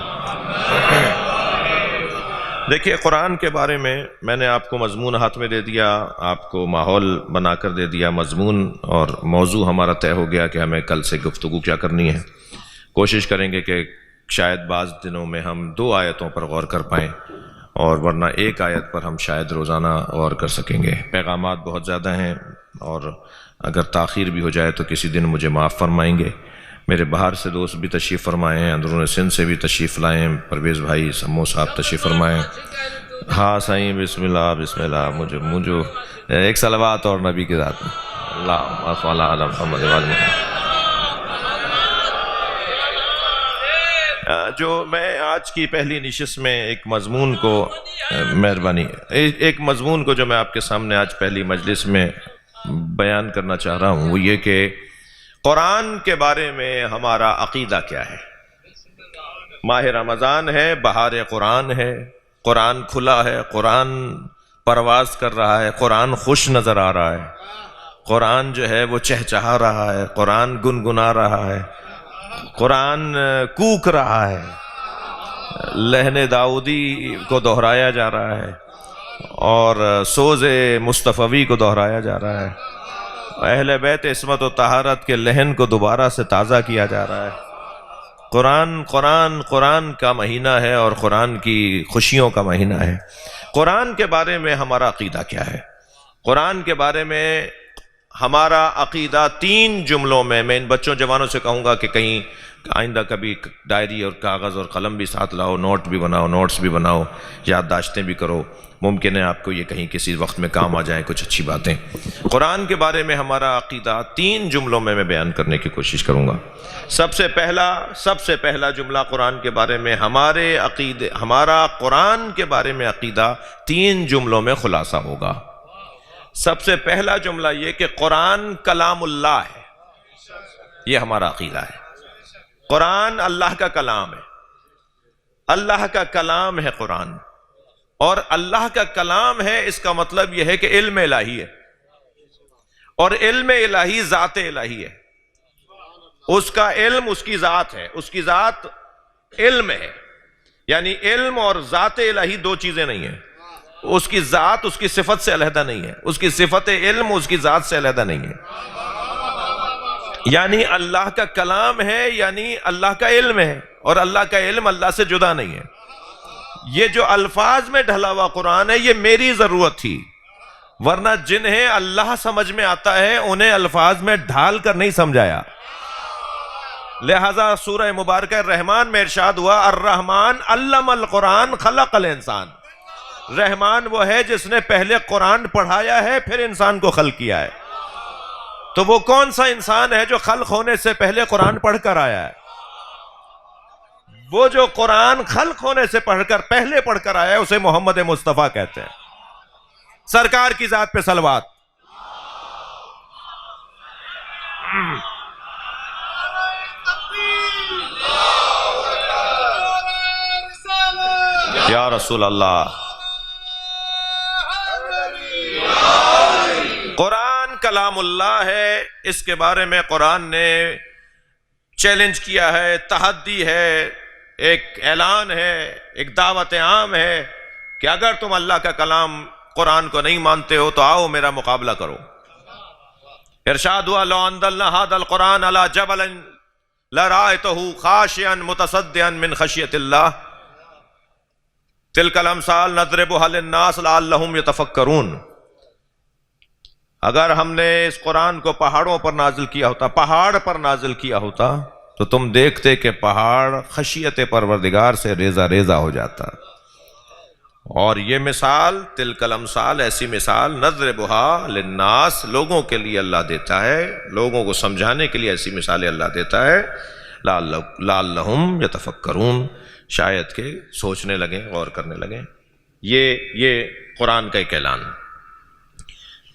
دیکھیے، قرآن کے بارے میں نے آپ کو مضمون ہاتھ میں دے دیا، آپ کو ماحول بنا کر دے دیا مضمون، اور موضوع ہمارا طے ہو گیا کہ ہمیں کل سے گفتگو کیا کرنی ہے. کوشش کریں گے کہ شاید بعض دنوں میں ہم 2 آیتوں پر غور کر پائیں، اور ورنہ ایک آیت پر ہم شاید روزانہ غور کر سکیں گے. پیغامات بہت زیادہ ہیں، اور اگر تاخیر بھی ہو جائے تو کسی دن مجھے معاف فرمائیں گے. میرے باہر سے دوست بھی تشریف فرمائے ہیں، اندرون سندھ سے بھی تشریف لائیں. پرویز بھائی سمو صاحب تشریف فرمائیں. ہاں سائیں، بسم اللہ بسم اللہ. مجھے ایک صلوات اور نبی کے ذات میں. اللہم صل علی محمد وعلی محمد. جو میں آج کی پہلی نشست میں ایک مضمون کو مہربانی ایک مضمون کو جو میں آپ کے سامنے آج پہلی مجلس میں بیان کرنا چاہ رہا ہوں، وہ یہ کہ قرآن کے بارے میں ہمارا عقیدہ کیا ہے. ماہ رمضان ہے، بہار قرآن ہے، قرآن کھلا ہے، قرآن پرواز کر رہا ہے، قرآن خوش نظر آ رہا ہے، قرآن جو ہے وہ چہچہا رہا ہے، قرآن گنگنا رہا ہے، قرآن کوک رہا ہے، لہن داؤدی کو دہرایا جا رہا ہے، اور سوز مصطفوی کو دہرایا جا رہا ہے، اہل بیت عصمت و طہارت کے لہن کو دوبارہ سے تازہ کیا جا رہا ہے. قرآن کا مہینہ ہے، اور قرآن کی خوشیوں کا مہینہ ہے. قرآن کے بارے میں ہمارا عقیدہ کیا ہے؟ قرآن کے بارے میں ہمارا عقیدہ 3 جملوں میں ان بچوں جوانوں سے کہوں گا کہ کہیں آئندہ کبھی ڈائری اور کاغذ اور قلم بھی ساتھ لاؤ، نوٹ بھی بناؤ، نوٹس بھی بناؤ، یادداشتیں بھی کرو. ممکن ہے آپ کو یہ کہیں کسی وقت میں کام آ جائیں کچھ اچھی باتیں. قرآن کے بارے میں ہمارا عقیدہ 3 جملوں میں بیان کرنے کی کوشش کروں گا. سب سے پہلا جملہ قرآن کے بارے میں ہمارا قرآن کے بارے میں عقیدہ 3 جملوں میں خلاصہ ہوگا. سب سے پہلا جملہ یہ کہ قرآن کلام اللہ ہے. یہ ہمارا عقیدہ ہے. قرآن اللہ کا کلام ہے، اللہ کا کلام ہے قرآن. اور اللہ کا کلام ہے، اس کا مطلب یہ ہے کہ علم الہی ہے، اور علم الہی ذات الہی ہے. اس کا علم اس کی ذات ہے، اس کی ذات علم ہے. یعنی علم اور ذات الہی 2 چیزیں نہیں ہیں. اس کی ذات اس کی صفت سے علیحدہ نہیں ہے، اس کی صفت علم اس کی ذات سے علیحدہ نہیں ہے. یعنی اللہ کا کلام ہے، یعنی اللہ کا علم ہے، اور اللہ کا علم اللہ سے جدا نہیں ہے. یہ جو الفاظ میں ڈھلا ہوا قرآن ہے، یہ میری ضرورت تھی، ورنہ جنہیں اللہ سمجھ میں آتا ہے انہیں الفاظ میں ڈھال کر نہیں سمجھایا. لہذا سورہ مبارکہ رحمان میں ارشاد ہوا، الرحمن علم القرآن خلق الانسان. رحمان وہ ہے جس نے پہلے قرآن پڑھایا ہے، پھر انسان کو خلق کیا ہے. تو وہ کون سا انسان ہے جو خلق ہونے سے پہلے قرآن پڑھ کر آیا ہے؟ وہ جو قرآن خلق ہونے سے پہلے پڑھ کر آیا ہے اسے محمد مصطفیٰ کہتے ہیں. سرکار کی ذات پہ صلوات. یا رسول اللہ. قرآن کلام اللہ ہے. اس کے بارے میں قرآن نے چیلنج کیا ہے، تحدی ہے، ایک اعلان ہے، ایک دعوت عام ہے کہ اگر تم اللہ کا کلام قرآن کو نہیں مانتے ہو تو آؤ میرا مقابلہ کرو. ارشاد ہوا، لو انزلنا هذا القرآن على جبل لرأيته خاشعا متصدعا من خشية الله تلك الامثال نضربها للناس لعلهم يتفكرون. اگر ہم نے اس قرآن کو پہاڑوں پر نازل کیا ہوتا، پہاڑ پر نازل کیا ہوتا، تو تم دیکھتے کہ پہاڑ خشیت پروردگار سے ریزہ ریزہ ہو جاتا. اور یہ مثال، تلک الامثال، ایسی مثال، نضربها للناس، لوگوں کے لیے اللہ دیتا ہے، لوگوں کو سمجھانے کے لیے ایسی مثالیں اللہ دیتا ہے، لعلہم یتفکرون، شاید کہ سوچنے لگیں، غور کرنے لگیں. یہ قرآن کا ایک اعلان.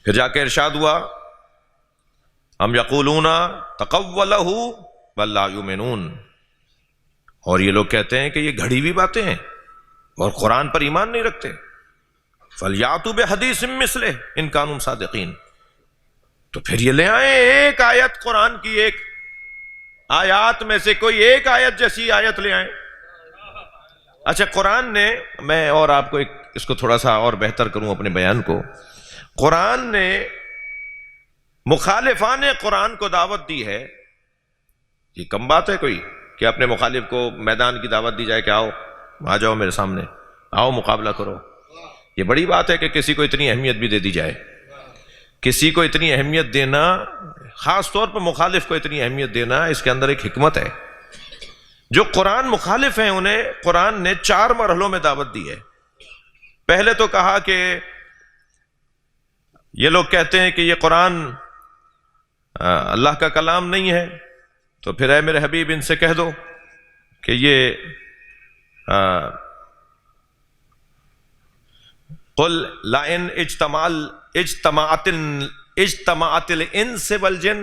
پھر جا کے ارشاد ہوا، ام یقولون تقولہ بل لا یؤمنون. اور یہ لوگ کہتے ہیں کہ یہ گھڑی ہوئی باتیں ہیں، اور قرآن پر ایمان نہیں رکھتے. فَلْيَأْتُوا بِحَدِيثٍ مِّثْلِهِ إِن كَانُوا صَادِقِينَ. تو پھر یہ لے آئیں ایک آیت قرآن کی، ایک آیات میں سے کوئی ایک آیت جیسی آیت لے آئیں. اچھا قرآن نے، میں اور آپ کو اس کو تھوڑا سا اور بہتر کروں اپنے بیان کو، قرآن نے مخالفان قرآن کو دعوت دی ہے. یہ کم بات ہے کوئی کہ اپنے مخالف کو میدان کی دعوت دی جائے کہ آؤ، آ جاؤ میرے سامنے، آؤ مقابلہ کرو. یہ بڑی بات ہے کہ کسی کو اتنی اہمیت بھی دے دی جائے. کسی کو اتنی اہمیت دینا، خاص طور پر مخالف کو اتنی اہمیت دینا، اس کے اندر ایک حکمت ہے. جو قرآن مخالف ہیں انہیں قرآن نے 4 مرحلوں میں دعوت دی ہے. پہلے تو کہا کہ یہ لوگ کہتے ہیں کہ یہ قرآن اللہ کا کلام نہیں ہے، تو پھر اے میرے حبیب ان سے کہہ دو کہ یہ قل لئن اجتمعت الانس والجن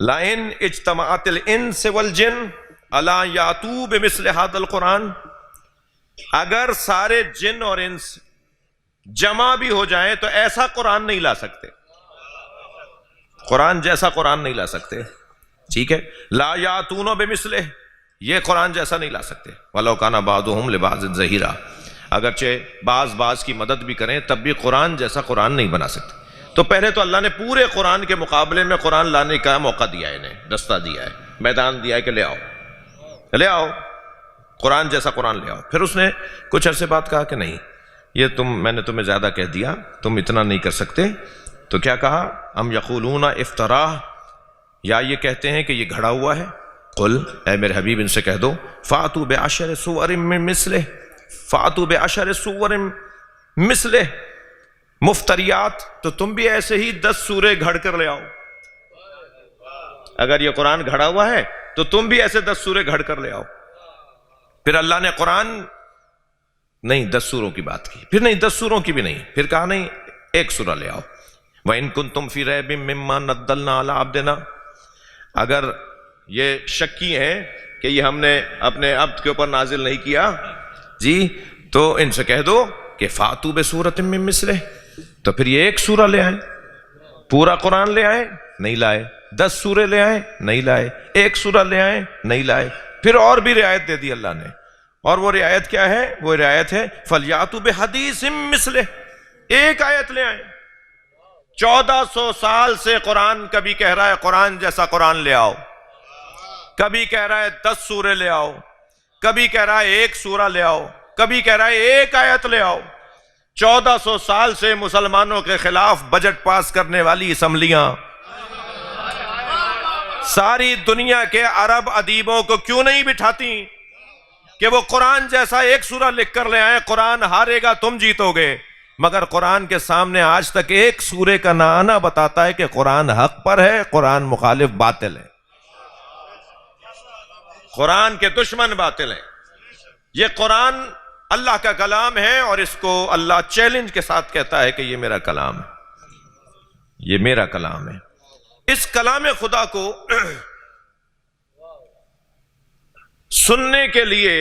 لئن اجتمعت الانس والجن الا یاتوا بمثل هذا القرآن. اگر سارے جن اور انس جمع بھی ہو جائیں تو ایسا قرآن نہیں لا سکتے، قرآن جیسا قرآن نہیں لا سکتے. ٹھیک ہے، لا یاتون بمثلہ، یہ قرآن جیسا نہیں لا سکتے. ولو کان بعضهم لبعض ظہیرا، اگرچہ بعض کی مدد بھی کریں تب بھی قرآن جیسا قرآن نہیں بنا سکتے. تو پہلے تو اللہ نے پورے قرآن کے مقابلے میں قرآن لانے کا موقع دیا ہے، انہیں رستہ دیا ہے، میدان دیا ہے کہ لے آؤ قرآن جیسا قرآن لے آؤ. پھر اس نے کچھ عرصے بعد کہا کہ نہیں، یہ میں نے تمہیں زیادہ کہہ دیا، تم اتنا نہیں کر سکتے. تو کیا کہا؟ ام یقولون افتراہ، یا یہ کہتے ہیں کہ یہ گھڑا ہوا ہے. قل، اے میرے حبیب ان سے کہہ دو، فاتوا بعشر سور من مثلہ، فاتوا بعشر سور مثلہ مفتریات، تو تم بھی ایسے ہی 10 سورے گھڑ کر لے آؤ. اگر یہ قرآن گھڑا ہوا ہے تو تم بھی ایسے 10 سورے گھڑ کر لے آؤ. پھر اللہ نے قرآن نہیں 10 سوروں کی بات کی، پھر نہیں 10 سوروں کی بھی نہیں، پھر کہا نہیں 1 سورہ لے آؤ. وَإِن كُنتُمْ فِي رَيْبٍ مِّمَّا نَزَّلْنَا عَلَىٰ عَبْدِنَا، اگر یہ شکی ہیں کہ یہ ہم نے اپنے عبد کے اوپر نازل نہیں کیا جی، تو ان سے کہہ دو کہ فَأْتُوا بِسُورَةٍ مِّن مِّثْلِهِ، تو پھر یہ 1 سورہ لے آئیں. پورا قرآن لے آئیں، نہیں لائے. 10 سورے لے آئیں، نہیں لائے. 1 سورہ لے آئیں، نہیں لائے. پھر اور بھی رعایت دے دی اللہ نے، اور وہ رعایت کیا ہے؟ وہ رعایت ہے فَلْيَأْتُوا بِحَدِيثٍ مِّثْلِهِ، ایک آیت لے آئیں. 1400 سال سے قرآن کبھی کہہ رہا ہے قرآن جیسا قرآن لے آؤ، کبھی کہہ رہا ہے 10 سورے لے آؤ، کبھی کہہ رہا ہے 1 سورہ لے آؤ، کبھی کہہ رہا ہے 1 آیت لے آؤ. 1400 سال سے مسلمانوں کے خلاف بجٹ پاس کرنے والی اسمبلیاں ساری دنیا کے عرب ادیبوں کو کیوں نہیں بٹھاتی کہ وہ قرآن جیسا 1 سورہ لکھ کر لے آئیں؟ قرآن ہارے گا، تم جیتو گے. مگر قرآن کے سامنے آج تک 1 سورے کا نہ آنا بتاتا ہے کہ قرآن حق پر ہے، قرآن مخالف باطل ہے، قرآن کے دشمن باطل ہیں. یہ قرآن اللہ کا کلام ہے، اور اس کو اللہ چیلنج کے ساتھ کہتا ہے کہ یہ میرا کلام ہے، یہ میرا کلام ہے. اس کلام خدا کو سننے کے لیے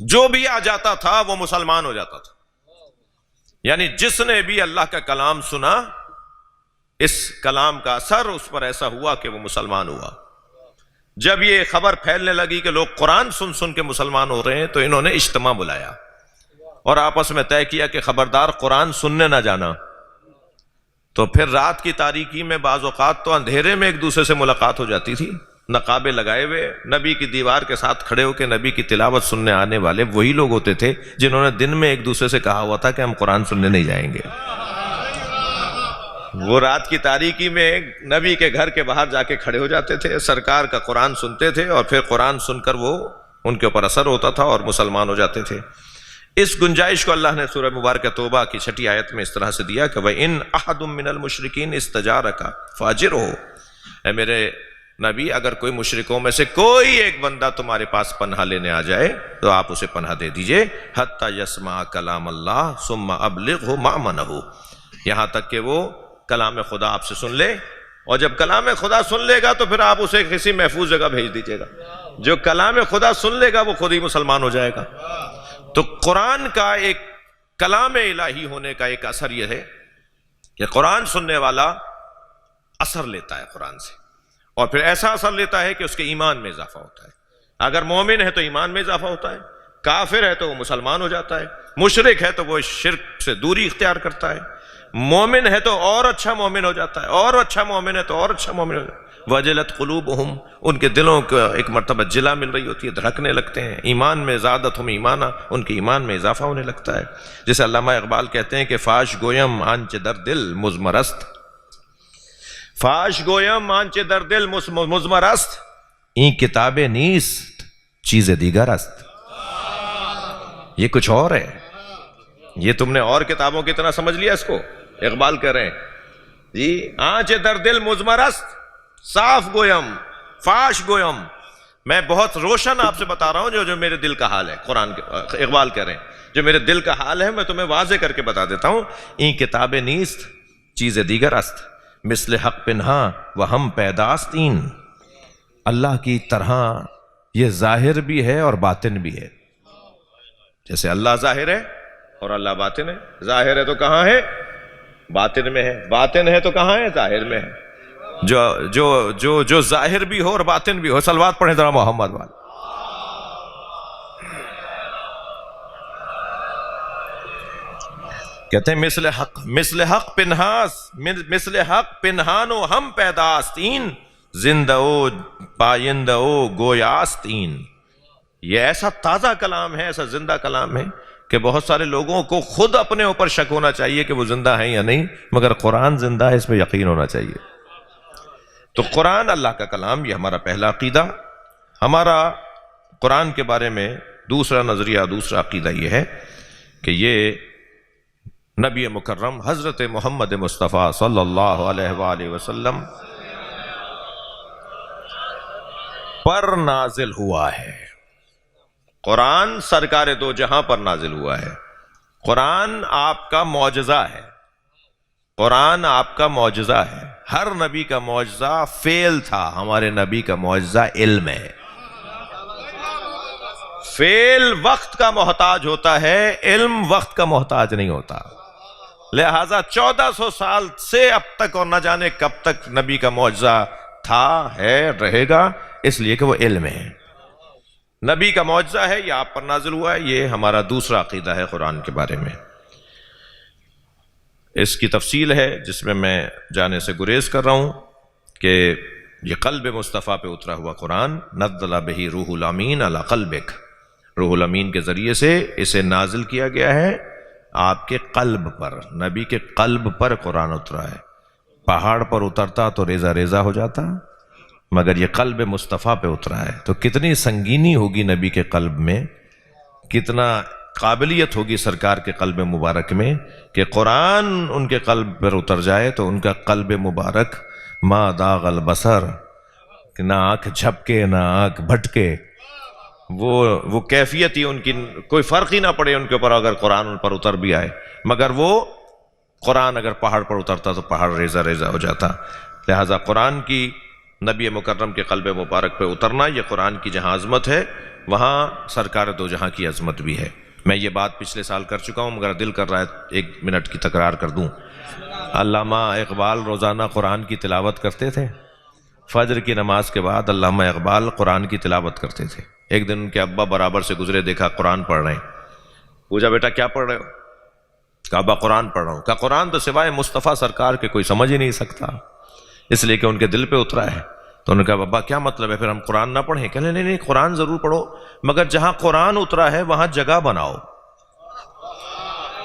جو بھی آ جاتا تھا وہ مسلمان ہو جاتا تھا. یعنی جس نے بھی اللہ کا کلام سنا، اس کلام کا اثر اس پر ایسا ہوا کہ وہ مسلمان ہوا. جب یہ خبر پھیلنے لگی کہ لوگ قرآن سن سن کے مسلمان ہو رہے ہیں، تو انہوں نے اجتماع بلایا اور آپس میں طے کیا کہ خبردار قرآن سننے نہ جانا. تو پھر رات کی تاریکی میں بعض اوقات تو اندھیرے میں ایک دوسرے سے ملاقات ہو جاتی تھی، نقابے لگائے ہوئے نبی کی دیوار کے ساتھ کھڑے ہو کے نبی کی تلاوت سننے آنے والے وہی لوگ ہوتے تھے جنہوں نے دن میں ایک دوسرے سے کہا ہوا تھا کہ ہم قرآن سننے نہیں جائیں گے. وہ رات کی تاریکی میں نبی کے گھر کے باہر جا کے کھڑے ہو جاتے تھے، سرکار کا قرآن سنتے تھے، اور پھر قرآن سن کر وہ ان کے اوپر اثر ہوتا تھا اور مسلمان ہو جاتے تھے. اس گنجائش کو اللہ نے سورہ مبارکہ توبہ کی 6 آیت میں اس طرح سے دیا کہ وَإِنْ أَحَدٌ مِّنَ الْمُشْرِكِينَ اسْتَجَارَكَ فَأَجِرْهُ، اے میرے نبی اگر کوئی مشرکوں میں سے کوئی ایک بندہ تمہارے پاس پناہ لینے آ جائے تو آپ اسے پناہ دے دیجئے، حَتَّى يَسْمَعَ كَلَامَ اللَّهِ ثُمَّ أَبْلِغْهُ مَأْمَنَهُ، یہاں تک کہ وہ کلام خدا آپ سے سن لے، اور جب کلام خدا سن لے گا تو پھر آپ اسے کسی محفوظ جگہ بھیج دیجئے گا. جو کلام خدا سن لے گا وہ خود ہی مسلمان ہو جائے گا۔ تو قرآن کا ایک کلام الہی ہونے کا ایک اثر یہ ہے کہ قرآن سننے والا اثر لیتا ہے قرآن سے، اور پھر ایسا اثر لیتا ہے کہ اس کے ایمان میں اضافہ ہوتا ہے۔ اگر مومن ہے تو ایمان میں اضافہ ہوتا ہے، کافر ہے تو وہ مسلمان ہو جاتا ہے، مشرک ہے تو وہ شرک سے دوری اختیار کرتا ہے، مومن ہے تو اور اچھا مومن ہو جاتا ہے، اور اچھا مومن ہے تو اور اچھا مومن ہو جاتا ہے۔ وجلت قلوبہم، ان کے دلوں کو ایک مرتبہ جلا مل رہی ہوتی ہے، دھڑکنے لگتے ہیں، ایمان میں زادتہم ایمانا، ان کے ایمان میں اضافہ ہونے لگتا ہے۔ جیسے علامہ اقبال کہتے ہیں کہ فاش گویم آنچ در دل مزمرست، فاش گویم آنچ در دل مزمرست، این کتاب نیست چیز دیگر است۔ یہ کچھ اور ہے، یہ تم نے اور کتابوں کی طرح سمجھ لیا اس کو؟ اقبال کہہ رہے ہیں جی آنچ در دل مزمرست، صاف گویم فاش گویم، میں بہت روشن آپ سے بتا رہا ہوں جو میرے دل کا حال ہے۔ قرآن کے اقبال کہہ رہے ہیں جو میرے دل کا حال ہے میں تمہیں واضح کر کے بتا دیتا ہوں۔ این کتاب نیست چیز دیگر است، مثل حق پنہا و ہم پیداست این۔ اللہ کی طرح یہ ظاہر بھی ہے اور باطن بھی ہے۔ جیسے اللہ ظاہر ہے اور اللہ باطن ہے، ظاہر ہے تو کہاں ہے؟ باطن میں ہے، باطن ہے تو کہاں ہے؟ ظاہر میں ہے۔ جو ظاہر بھی ہو اور باطن بھی ہو، صلوات پڑھیں ذرا محمد والے۔ کہتے ہیں مثل حق پنہاس، مثل حق پنہان و ہم پیداستین، زندہ او پائندہ او گویاستین۔ یہ ایسا تازہ کلام ہے، ایسا زندہ کلام ہے کہ بہت سارے لوگوں کو خود اپنے اوپر شک ہونا چاہیے کہ وہ زندہ ہیں یا نہیں، مگر قرآن زندہ ہے، اس پہ یقین ہونا چاہیے۔ تو قرآن اللہ کا کلام، یہ ہمارا پہلا عقیدہ۔ ہمارا قرآن کے بارے میں دوسرا نظریہ، دوسرا عقیدہ یہ ہے کہ یہ نبی مکرم حضرت محمد مصطفیٰ صلی اللہ علیہ وآلہ وسلم پر نازل ہوا ہے۔ قرآن سرکار دو جہاں پر نازل ہوا ہے۔ قرآن آپ کا معجزہ ہے، قرآن آپ کا معجزہ ہے۔ ہر نبی کا معجزہ فعل تھا، ہمارے نبی کا معجزہ علم ہے۔ فعل وقت کا محتاج ہوتا ہے، علم وقت کا محتاج نہیں ہوتا۔ لہٰذا 1400 سال سے اب تک اور نہ جانے کب تک نبی کا معجزہ تھا، ہے، رہے گا، اس لیے کہ وہ علم ہے۔ نبی کا معجزہ ہے، یہ آپ پر نازل ہوا ہے۔ یہ ہمارا دوسرا عقیدہ ہے قرآن کے بارے میں۔ اس کی تفصیل ہے جس میں میں جانے سے گریز کر رہا ہوں کہ یہ قلب مصطفیٰ پہ اترا ہوا قرآن، نزل بہ روح الامین علی قلبک، روح الامین کے ذریعے سے اسے نازل کیا گیا ہے آپ کے قلب پر۔ نبی کے قلب پر قرآن اترا ہے۔ پہاڑ پر اترتا تو ریزہ ریزہ ہو جاتا، مگر یہ قلب مصطفیٰ پہ اترا ہے۔ تو کتنی سنگینی ہوگی نبی کے قلب میں، کتنا قابلیت ہوگی سرکار کے قلب مبارک میں کہ قرآن ان کے قلب پر اتر جائے تو ان کا قلب مبارک ما داغ البصر، کہ نہ آنکھ جھپکے نہ آنکھ بھٹکے، وہ کیفیت ہی ان کی، کوئی فرق ہی نہ پڑے ان کے اوپر اگر قرآن ان پر اتر بھی آئے، مگر وہ قرآن اگر پہاڑ پر اترتا تو پہاڑ ریزہ ریزہ ہو جاتا۔ لہٰذا قرآن کی نبی مکرم کے قلب مبارک پہ اترنا، یہ قرآن کی جہاں عظمت ہے وہاں سرکار دو جہاں کی عظمت بھی ہے۔ میں یہ بات پچھلے سال کر چکا ہوں، مگر دل کر رہا ہے 1 منٹ کی تکرار کر دوں۔ علامہ اقبال روزانہ قرآن کی تلاوت کرتے تھے۔ فجر کی نماز کے بعد علامہ اقبال قرآن کی تلاوت کرتے تھے۔ ایک دن ان کے ابا برابر سے گزرے، دیکھا قرآن پڑھ رہے ہیں۔ پوچھا بیٹا کیا پڑھ رہے ہو؟ کہا ابا قرآن پڑھ رہا ہوں۔ کہا قرآن تو سوائے مصطفیٰ سرکار کے کوئی سمجھ ہی نہیں سکتا، اس لیے کہ ان کے دل پہ اترا ہے۔ تو انہوں نے کہا ابا کیا مطلب ہے پھر ہم قرآن نہ پڑھیں؟ کہنے نہیں قرآن ضرور پڑھو، مگر جہاں قرآن اترا ہے وہاں جگہ بناؤ۔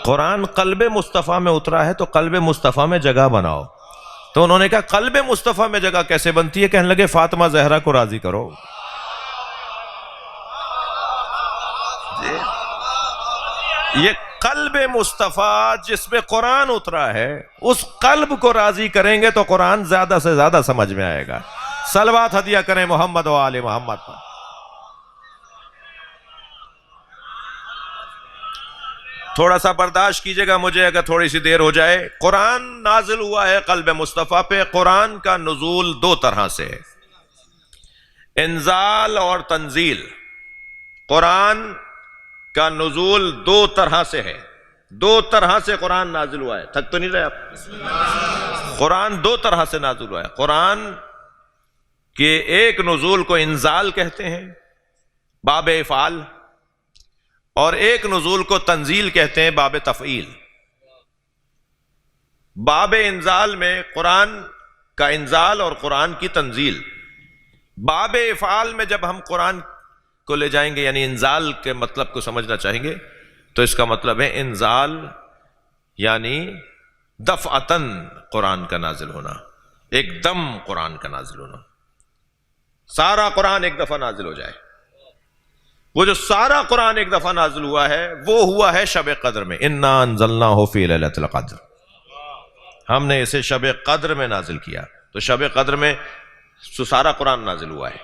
قرآن قلب مصطفیٰ میں اترا ہے تو قلب مصطفیٰ میں جگہ بناؤ۔ تو انہوں نے کہا قلب مصطفیٰ میں جگہ کیسے بنتی ہے؟ کہنے لگے فاطمہ زہرا کو راضی کرو۔ یہ قلب مصطفیٰ جس میں قرآن اترا ہے، اس قلب کو راضی کریں گے تو قرآن زیادہ سے زیادہ سمجھ میں آئے گا۔ صلوات ہدیہ کریں محمد و آل محمد پر۔ تھوڑا سا برداشت کیجئے گا مجھے اگر تھوڑی سی دیر ہو جائے۔ قرآن نازل ہوا ہے قلب مصطفیٰ پہ۔ قرآن کا نزول 2 طرح سے ہے۔ انزال اور تنزیل، قرآن کا نزول دو طرح سے ہے، دو طرح سے قرآن نازل ہوا ہے. تھک تو نہیں رہے آپ؟ قرآن دو طرح سے نازل ہوا ہے. قرآن کے ایک نزول کو انزال کہتے ہیں، باب افعال، اور ایک نزول کو تنزیل کہتے ہیں، باب تفعیل. باب انزال میں قرآن کا انزال اور قرآن کی تنزیل. باب افعال میں جب ہم قرآن کو لے جائیں گے، یعنی انزال کے مطلب کو سمجھنا چاہیں گے، تو اس کا مطلب ہے انزال یعنی دفعتاً قرآن کا نازل ہونا، ایک دم قرآن کا نازل ہونا، سارا قرآن ایک دفعہ نازل ہو جائے. وہ جو سارا قرآن ایک دفعہ نازل ہوا ہے وہ ہوا ہے شب قدر میں. انا انزلناہ فی لیلۃ القدر، ہم نے اسے شب قدر میں نازل کیا. تو شب قدر میں سارا قرآن نازل ہوا ہے،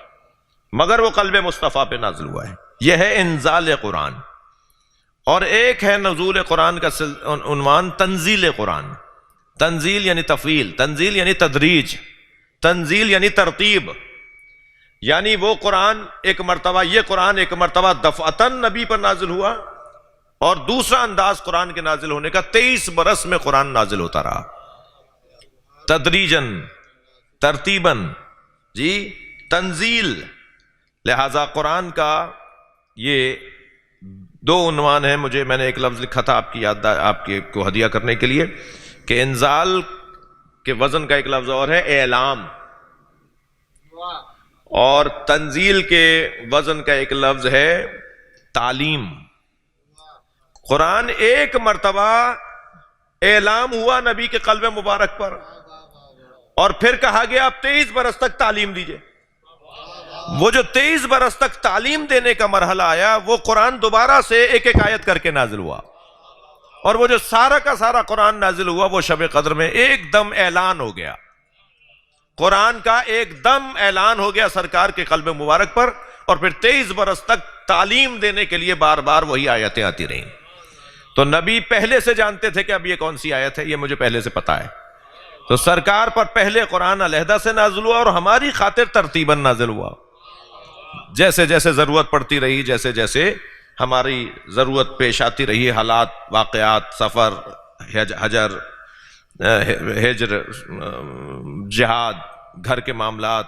مگر وہ قلب مصطفیٰ پہ نازل ہوا ہے. یہ ہے انزال قرآن. اور ایک ہے نزول قرآن کا عنوان تنزیل قرآن. تنزیل یعنی تفعیل، تنزیل یعنی تدریج، تنزیل یعنی ترتیب. یعنی وہ قرآن ایک مرتبہ، یہ قرآن ایک مرتبہ دفعتاً نبی پر نازل ہوا، اور دوسرا انداز قرآن کے نازل ہونے کا 23 برس میں قرآن نازل ہوتا رہا، تدریجاً، ترتیباً. جی تنزیل. لہذا قرآن کا یہ دو عنوان ہیں. میں نے ایک لفظ لکھا تھا آپ کی یاد، آپ کو ہدیہ کرنے کے لیے، کہ انزال کے وزن کا ایک لفظ اور ہے اعلام، اور تنزیل کے وزن کا ایک لفظ ہے تعلیم. قرآن ایک مرتبہ اعلام ہوا نبی کے قلب مبارک پر، اور پھر کہا گیا آپ 23 برس تک تعلیم دیجئے. وہ جو 23 برس تک تعلیم دینے کا مرحلہ آیا، وہ قرآن دوبارہ سے ایک ایک آیت کر کے نازل ہوا. اور وہ جو سارا کا سارا قرآن نازل ہوا وہ شب قدر میں ایک دم اعلان ہو گیا. قرآن کا ایک دم اعلان ہو گیا سرکار کے قلب مبارک پر، اور پھر 23 برس تک تعلیم دینے کے لیے بار بار وہی آیتیں آتی رہیں. تو نبی پہلے سے جانتے تھے کہ اب یہ کون سی آیت ہے، یہ مجھے پہلے سے پتا ہے. تو سرکار پر پہلے قرآن علیحدہ سے نازل ہوا، اور ہماری خاطر ترتیباً نازل ہوا. جیسے جیسے ضرورت پڑتی رہی، جیسے جیسے ہماری ضرورت پیش آتی رہی، حالات، واقعات، سفر، ہجر، جہاد، گھر کے معاملات،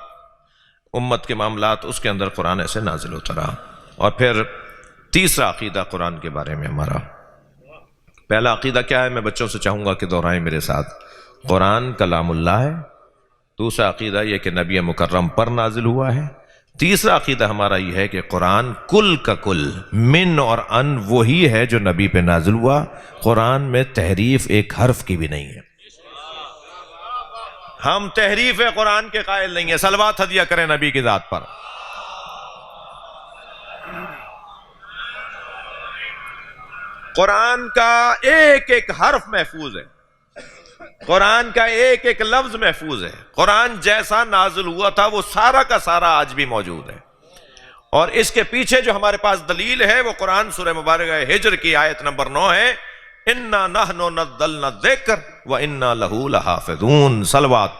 امت کے معاملات، اس کے اندر قرآن ایسے نازل ہوتا رہا. اور پھر تیسرا عقیدہ قرآن کے بارے میں ہمارا. پہلا عقیدہ کیا ہے؟ میں بچوں سے چاہوں گا کہ دہرائیں میرے ساتھ. قرآن کلام اللہ ہے. دوسرا عقیدہ یہ کہ نبی مکرم پر نازل ہوا ہے. تیسرا عقیدہ ہمارا یہ ہے کہ قرآن کل کا کل، من اور ان وہی ہے جو نبی پہ نازل ہوا. قرآن میں تحریف ایک حرف کی بھی نہیں ہے. ہم تحریف قرآن کے قائل نہیں ہیں. صلوات ہدیہ کریں نبی کی ذات پر. قرآن کا ایک ایک حرف محفوظ ہے، قرآن کا ایک ایک لفظ محفوظ ہے. قرآن جیسا نازل ہوا تھا وہ سارا کا سارا آج بھی موجود ہے. اور اس کے پیچھے جو ہمارے پاس دلیل ہے وہ قرآن سورہ مبارکہ ہجر کی آیت نمبر 9 ہے، اِنَّا نَحْنُ نَزَّلْنَا الذِّکْرَ وَإِنَّا لَهُ لَحَافِظُونَ. صلوات.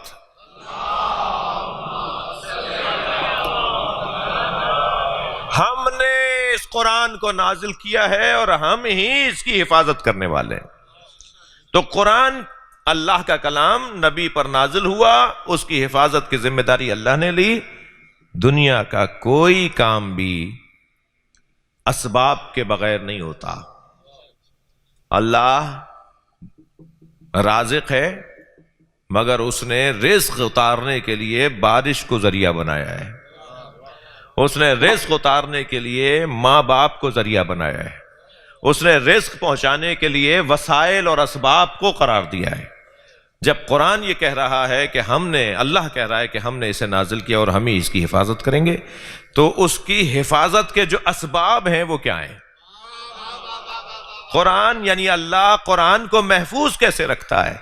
ہم نے اس قرآن کو نازل کیا ہے اور ہم ہی اس کی حفاظت کرنے والے ہیں. تو قرآن اللہ کا کلام نبی پر نازل ہوا، اس کی حفاظت کی ذمہ داری اللہ نے لی. دنیا کا کوئی کام بھی اسباب کے بغیر نہیں ہوتا. اللہ رازق ہے، مگر اس نے رزق اتارنے کے لیے بارش کو ذریعہ بنایا ہے. اس نے رزق اتارنے کے لیے ماں باپ کو ذریعہ بنایا ہے. اس نے رزق پہنچانے کے لیے وسائل اور اسباب کو قرار دیا ہے. جب قرآن یہ کہہ رہا ہے کہ اللہ کہہ رہا ہے کہ ہم نے اسے نازل کیا اور ہم ہی اس کی حفاظت کریں گے، تو اس کی حفاظت کے جو اسباب ہیں وہ کیا ہیں؟ قرآن یعنی اللہ قرآن کو محفوظ کیسے رکھتا ہے؟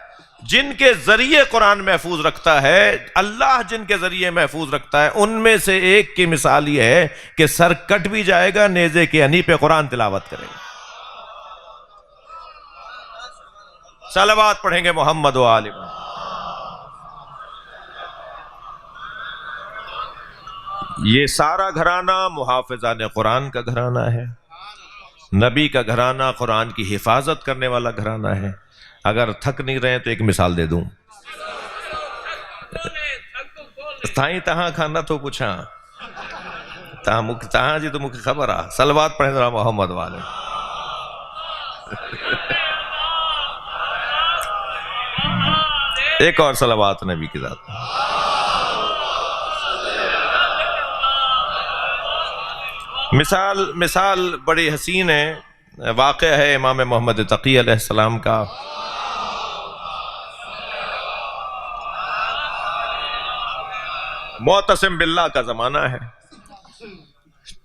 جن کے ذریعے قرآن محفوظ رکھتا ہے، اللہ جن کے ذریعے محفوظ رکھتا ہے، ان میں سے ایک کی مثال یہ ہے کہ سر کٹ بھی جائے گا، نیزے کے ہنی پہ قرآن تلاوت کرے گا. صلوات پڑھیں گے محمد و آل محمد. یہ سارا گھرانہ محافظان قرآن کا گھرانہ ہے، نبی کا گھرانہ، قرآن کی حفاظت کرنے والا گھرانہ ہے۔ اگر تھک نہیں رہے تو ایک مثال دے دوں، تائیں تہاں کھانا تو پوچھا تہاں جی تو مجھے خبر آ صلوات پڑھیں ذرا محمد والے۔ ایک اور صلوات نبی کی ذات۔ مثال بڑی حسین ہے، واقعہ ہے امام محمد تقی علیہ السلام کا۔ معتصم باللہ کا زمانہ ہے،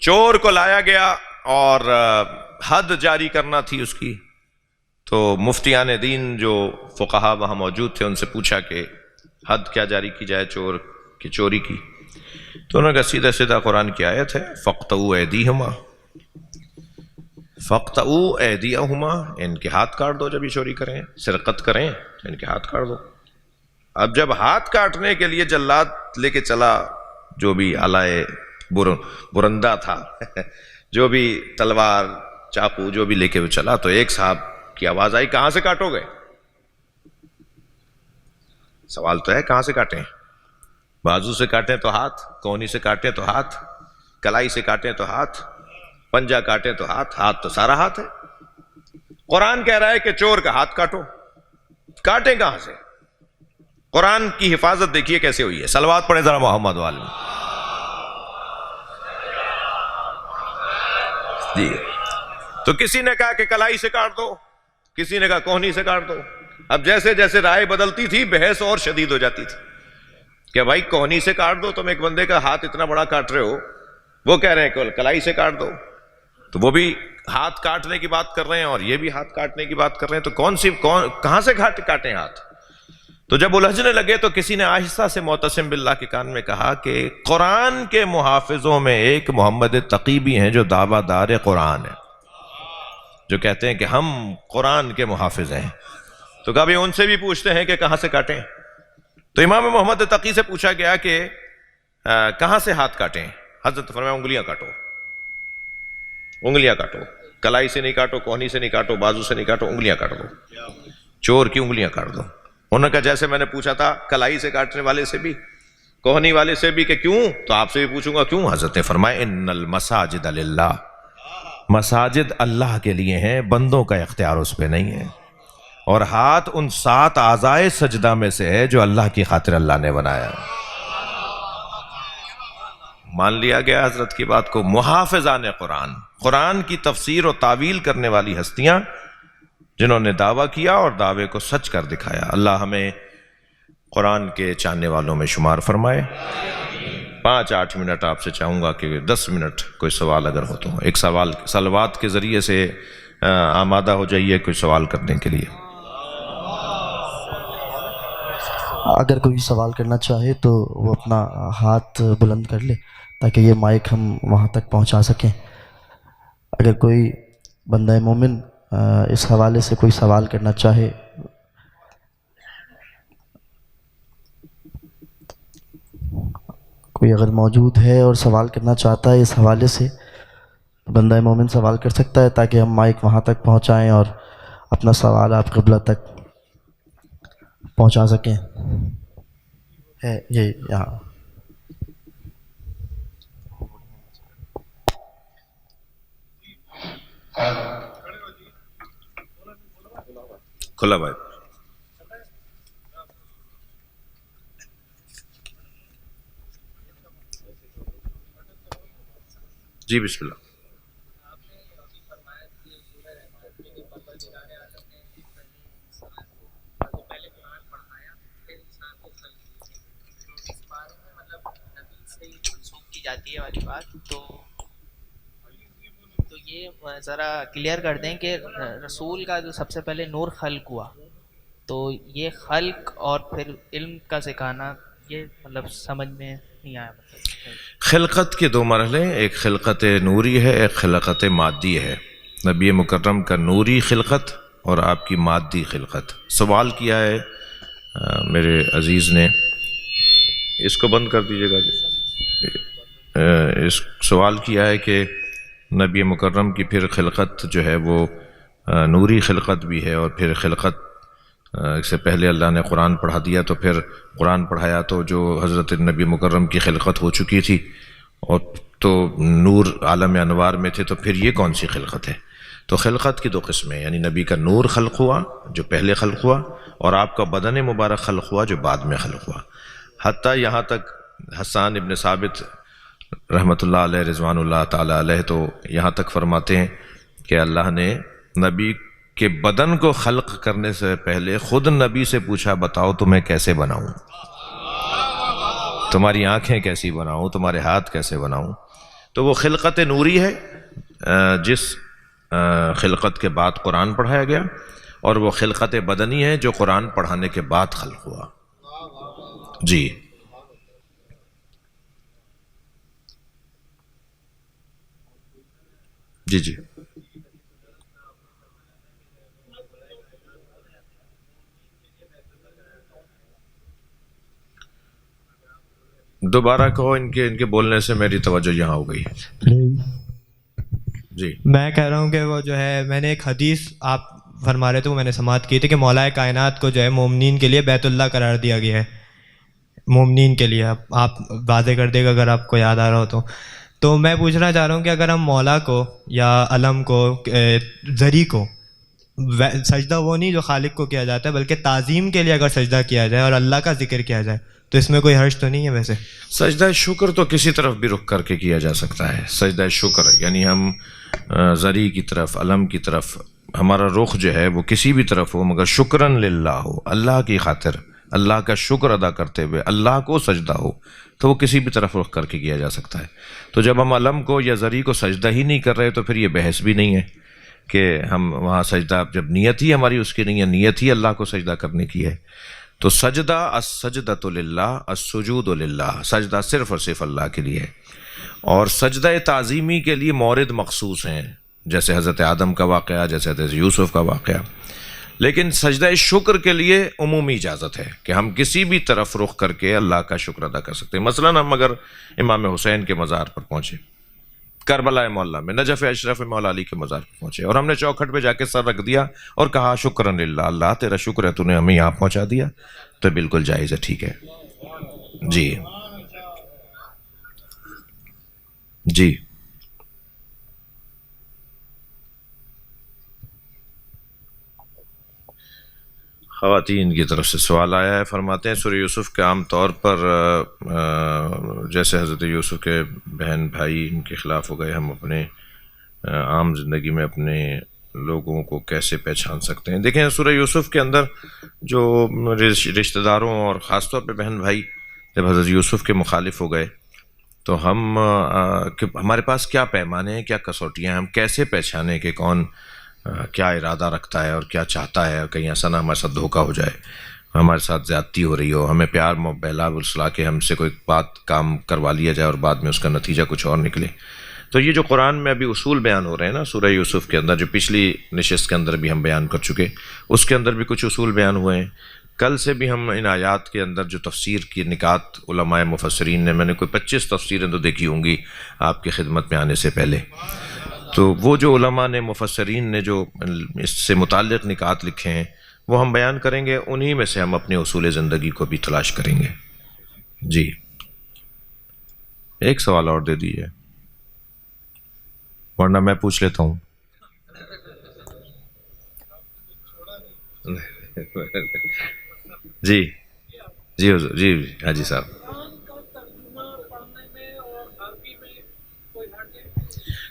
چور کو لایا گیا اور حد جاری کرنا تھی اس کی، تو مفتیان دین جو فقہا وہاں موجود تھے ان سے پوچھا کہ حد کیا جاری کی جائے چور کی چوری کی، تو انہوں نے کہا سیدھا سیدھا قرآن کی آیت ہے فَاقْطَعُوا أَيْدِيهُمَا، فَاقْطَعُوا أَيْدِيَهُمَا، ان کے ہاتھ کاٹ دو، جب یہ چوری کریں سرقت کریں تو ان کے ہاتھ کاٹ دو۔ اب جب ہاتھ کاٹنے کے لیے جلاد لے کے چلا، جو بھی آلائے برندہ تھا جو بھی تلوار چاقو جو بھی لے کے وہ چلا، تو ایک صاحب کی آواز آئی کہاں سے کاٹو گے؟ سوال تو ہے کہاں سے کاٹیں؟ بازو سے کاٹیں تو ہاتھ، کونی سے کاٹیں تو ہاتھ، کلائی سے کاٹیں تو ہاتھ، پنجہ کاٹیں تو ہاتھ، ہاتھ تو سارا ہاتھ ہے۔ قرآن کہہ رہا ہے کہ چور کا ہاتھ کاٹو، کاٹیں کہاں سے؟ قرآن کی حفاظت دیکھیے کیسے ہوئی ہے۔ صلوات پڑھیں ذرا محمد والے۔ جی تو کسی نے کہا کہ کلائی سے کاٹ دو، کسی نے کہا کوہنی سے کاٹ دو۔ اب جیسے جیسے رائے بدلتی تھی بحث اور شدید ہو جاتی تھی کہ بھائی کوہنی سے کاٹ دو، تم ایک بندے کا ہاتھ اتنا بڑا کاٹ رہے ہو، وہ کہہ رہے ہیں کہ کلائی سے کاٹ دو، تو وہ بھی ہاتھ کاٹنے کی بات کر رہے ہیں اور یہ بھی ہاتھ کاٹنے کی بات کر رہے ہیں، تو کہاں سے کاٹیں ہاتھ؟ تو جب الجھنے لگے تو کسی نے آہستہ سے معتصم باللہ کے کان میں کہا کہ قرآن کے محافظوں میں ایک محمد تقی بھی ہیں جو دعویٰ دار قرآن ہے، جو کہتے ہیں کہ ہم قرآن کے محافظ ہیں، تو کبھی ان سے بھی پوچھتے ہیں کہ کہاں سے کاٹیں؟ تو امام محمد تقی سے پوچھا گیا کہ کہاں سے ہاتھ کاٹیں؟ حضرت فرمایا انگلیاں کاٹو، انگلیاں کاٹو، کلائی سے نہیں کاٹو، کوہنی سے نہیں کاٹو، بازو سے نہیں کاٹو، انگلیاں کاٹ دو، چور کی انگلیاں کاٹ دو۔ انہوں نے کہا جیسے میں نے پوچھا تھا کلائی سے کاٹنے والے سے بھی، کوہنی والے سے بھی، کہ کیوں؟ تو آپ سے بھی پوچھوں گا کیوں؟ حضرت نے فرمایا ان المساجد للہ، مساجد اللہ کے لیے ہیں، بندوں کا اختیار اس پہ نہیں ہے، اور ہاتھ ان 7 اعضائے سجدہ میں سے ہے جو اللہ کی خاطر اللہ نے بنایا۔ مان لیا گیا حضرت کی بات کو۔ محافظان قرآن، قرآن کی تفسیر و تعویل کرنے والی ہستیاں جنہوں نے دعویٰ کیا اور دعوے کو سچ کر دکھایا۔ اللہ ہمیں قرآن کے چاہنے والوں میں شمار فرمائے۔ 5-8 منٹ آپ سے چاہوں گا کہ 10 منٹ کوئی سوال اگر ہو تو ایک سوال صلوات کے ذریعے سے آمادہ ہو جائیے کوئی سوال کرنے کے لیے۔ اگر کوئی سوال کرنا چاہے تو وہ اپنا ہاتھ بلند کر لے تاکہ یہ مائک ہم وہاں تک پہنچا سکیں۔ اگر کوئی بندہ مومن اس حوالے سے کوئی سوال کرنا چاہے، کوئی اگر موجود ہے اور سوال کرنا چاہتا ہے اس حوالے سے، بندہ مومن سوال کر سکتا ہے تاکہ ہم مائک وہاں تک پہنچائیں اور اپنا سوال آپ قبلہ تک پہنچا سکیں۔ ہے یہ یہاں کھلا بھائی۔ جی بسم اللہ۔ جاتی ہے والی بات تو یہ ذرا کلیئر کر دیں کہ رسول کا جو سب سے پہلے نور خلق ہوا، تو یہ خلق اور پھر علم کا سکھانا، یہ مطلب سمجھ میں نہیں آیا۔ خلقت کے 2 مرحلے، ایک خلقت نوری ہے، ایک خلقت مادی ہے۔ نبی مکرم کا نوری خلقت اور آپ کی مادی خلقت۔ سوال کیا ہے میرے عزیز نے، اس کو بند کر دیجیے گا جی۔ اس سوال کیا ہے کہ نبی مکرم کی پھر خلقت جو ہے وہ نوری خلقت بھی ہے، اور پھر خلقت اس سے پہلے اللہ نے قرآن پڑھا دیا، تو پھر قرآن پڑھایا تو جو حضرت نبی مکرم کی خلقت ہو چکی تھی اور تو نور عالم انوار میں تھے، تو پھر یہ کون سی خلقت ہے؟ تو خلقت کی دو قسمیں، یعنی نبی کا نور خلق ہوا جو پہلے خلق ہوا، اور آپ کا بدن مبارک خلق ہوا جو بعد میں خلق ہوا۔ حتیٰ یہاں تک حسان ابن ثابت رحمۃ اللہ علیہ رضوان اللہ تعالی علیہ تو یہاں تک فرماتے ہیں کہ اللہ نے نبی کے بدن کو خلق کرنے سے پہلے خود نبی سے پوچھا، بتاؤ تمہیں کیسے بناؤں، تمہاری آنکھیں کیسی بناؤں، تمہارے ہاتھ کیسے بناؤں۔ تو وہ خلقت نوری ہے جس خلقت کے بعد قرآن پڑھایا گیا، اور وہ خلقت بدنی ہے جو قرآن پڑھانے کے بعد خلق ہوا۔ جی جی جی دوبارہ کہو، ان کے بولنے سے میری توجہ یہاں ہو گئی۔ جی میں کہہ رہا ہوں کہ وہ جو ہے، میں نے ایک حدیث آپ فرما رہے تھے وہ میں نے سماعت کی تھی کہ مولا کائنات کو جو ہے مومنین کے لیے بیت اللہ قرار دیا گیا ہے، مومنین کے لیے۔ آپ واضح کر دے گا اگر آپ کو یاد آ رہا ہو تو میں پوچھنا چاہ رہا ہوں کہ اگر ہم مولا کو یا علم کو، ذری کو، سجدہ وہ نہیں جو خالق کو کیا جاتا ہے بلکہ تعظیم کے لیے اگر سجدہ کیا جائے اور اللہ کا ذکر کیا جائے تو اس میں کوئی حرج تو نہیں ہے؟ ویسے سجدہ شکر تو کسی طرف بھی رخ کر کے کیا جا سکتا ہے۔ سجدہ شکر یعنی ہم ذری کی طرف، علم کی طرف، ہمارا رخ جو ہے وہ کسی بھی طرف ہو مگر شکرن للہ ہو، اللہ کی خاطر، اللہ کا شکر ادا کرتے ہوئے اللہ کو سجدہ ہو، تو وہ کسی بھی طرف رخ کر کے کیا جا سکتا ہے۔ تو جب ہم علم کو یا ذری کو سجدہ ہی نہیں کر رہے تو پھر یہ بحث بھی نہیں ہے کہ ہم وہاں سجدہ، جب نیت ہی ہماری اس کی نہیں ہے، نیت ہی اللہ کو سجدہ کرنے کی ہے۔ تو سجدہ السجدۃ للہ، السجود للہ، سجدہ صرف اور صرف اللہ کے لیے ہے، اور سجدہ تعظیمی کے لیے مورد مخصوص ہیں، جیسے حضرت آدم کا واقعہ، جیسے حضرت یوسف کا واقعہ۔ لیکن سجدہ شکر کے لیے عمومی اجازت ہے کہ ہم کسی بھی طرف رخ کر کے اللہ کا شکر ادا کر سکتے ہیں۔ مثلا ہم اگر امام حسین کے مزار پر پہنچے، کربلا معلیٰ میں، نجف اشرف مولا علی کے مزار پر پہنچے، اور ہم نے چوکھٹ پہ جا کے سر رکھ دیا اور کہا شکرن للہ، اللہ تیرا شکر ہے تو نے ہمیں یہاں پہنچا دیا، تو بالکل جائز ہے، ٹھیک ہے۔ جی جی خواتین کی طرف سے سوال آیا ہے، فرماتے ہیں سورہ یوسف کے عام طور پر جیسے حضرت یوسف کے بہن بھائی ان کے خلاف ہو گئے، ہم اپنے عام زندگی میں اپنے لوگوں کو کیسے پہچان سکتے ہیں؟ دیکھیں سورہ یوسف کے اندر جو رشتہ داروں اور خاص طور پہ بہن بھائی جب حضرت یوسف کے مخالف ہو گئے تو ہمارے پاس کیا پیمانے ہیں، کیا کسوٹیاں ہیں، ہم کیسے پہچانیں کہ کون کیا ارادہ رکھتا ہے اور کیا چاہتا ہے، اور کہیں ایسا نہ ہمارے ساتھ دھوکہ ہو جائے، ہمارے ساتھ زیادتی ہو رہی ہو، ہمیں پیار بہلا بسلا کے ہم سے کوئی بات کام کروا لیا جائے اور بعد میں اس کا نتیجہ کچھ اور نکلے۔ تو یہ جو قرآن میں ابھی اصول بیان ہو رہے ہیں نا سورہ یوسف کے اندر، جو پچھلی نشست کے اندر بھی ہم بیان کر چکے، اس کے اندر بھی کچھ اصول بیان ہوئے ہیں۔ کل سے بھی ہم ان آیات کے اندر جو تفسیر کی نکات علماء مفسرین نے، میں نے کوئی 25 تفسیریں تو دیکھی ہوں گی آپ کی خدمت میں آنے سے پہلے، تو وہ جو علماء نے، مفسرین نے جو اس سے متعلق نکات لکھے ہیں وہ ہم بیان کریں گے، انہی میں سے ہم اپنے اصول زندگی کو بھی تلاش کریں گے۔ جی ایک سوال اور دے دیجیے ورنہ میں پوچھ لیتا ہوں۔ جی جی حضور، جی حاجی صاحب،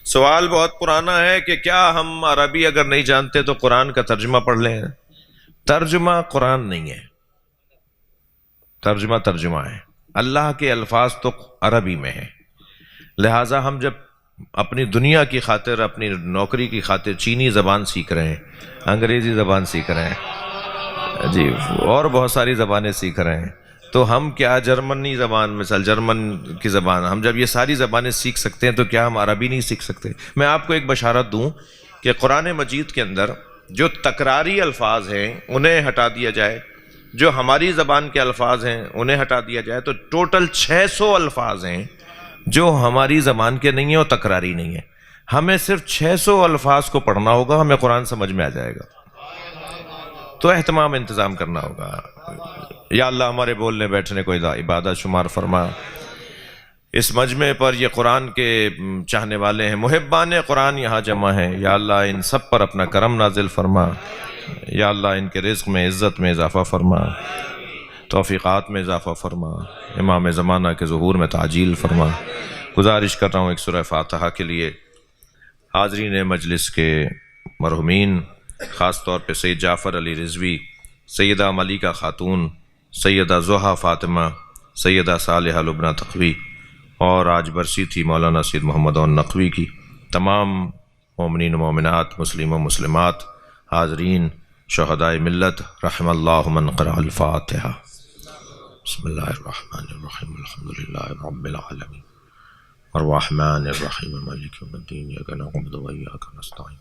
سوال بہت پرانا ہے کہ کیا ہم عربی اگر نہیں جانتے تو قرآن کا ترجمہ پڑھ لیں؟ ترجمہ قرآن نہیں ہے، ترجمہ ہے، اللہ کے الفاظ تو عربی میں ہیں، لہٰذا ہم جب اپنی دنیا کی خاطر، اپنی نوکری کی خاطر چینی زبان سیکھ رہے ہیں، انگریزی زبان سیکھ رہے ہیں، جی اور بہت ساری زبانیں سیکھ رہے ہیں، تو ہم کیا جرمنی زبان، مثال جرمن کی زبان، ہم جب یہ ساری زبانیں سیکھ سکتے ہیں تو کیا ہم عربی نہیں سیکھ سکتے؟ میں آپ کو ایک بشارت دوں کہ قرآن مجید کے اندر جو تکراری الفاظ ہیں انہیں ہٹا دیا جائے، جو ہماری زبان کے الفاظ ہیں انہیں ہٹا دیا جائے، تو ٹوٹل 600 الفاظ ہیں جو ہماری زبان کے نہیں ہیں اور تکراری نہیں ہیں. ہمیں صرف 600 الفاظ کو پڑھنا ہوگا, ہمیں قرآن سمجھ میں آ جائے گا. تو اہتمام انتظام کرنا ہوگا. یا اللہ ہمارے بولنے بیٹھنے کو عبادت شمار فرما. اس مجمع پر یہ قرآن کے چاہنے والے ہیں, محبان قرآن یہاں جمع ہیں. یا اللہ ان سب پر اپنا کرم نازل فرما. یا اللہ ان کے رزق میں عزت میں اضافہ فرما, توفیقات میں اضافہ فرما, امام زمانہ کے ظہور میں تعجیل فرما. گزارش کر رہا ہوں ایک سورہ فاتحہ کے لیے. حاضرین مجلس کے مرحومین, خاص طور پہ سید جعفر علی رضوی, سیدہ ملیکہ خاتون, سیدہ زحا فاطمہ, سیدہ صالحہ لبنہ تقوی, اور آج برسی تھی مولانا سید محمد اون نقوی کی. تمام مومنین و مومنات, مسلم و مسلمات, حاضرین, شہدائے ملت, رحم اللہ من قرأ الفاتحہ. بسم اللہ الرحمن الرحیم الحمدللہ رب العالمین الرحمن الرحیم مالک یوم الدین ایاک نعبد و ایاک نستعین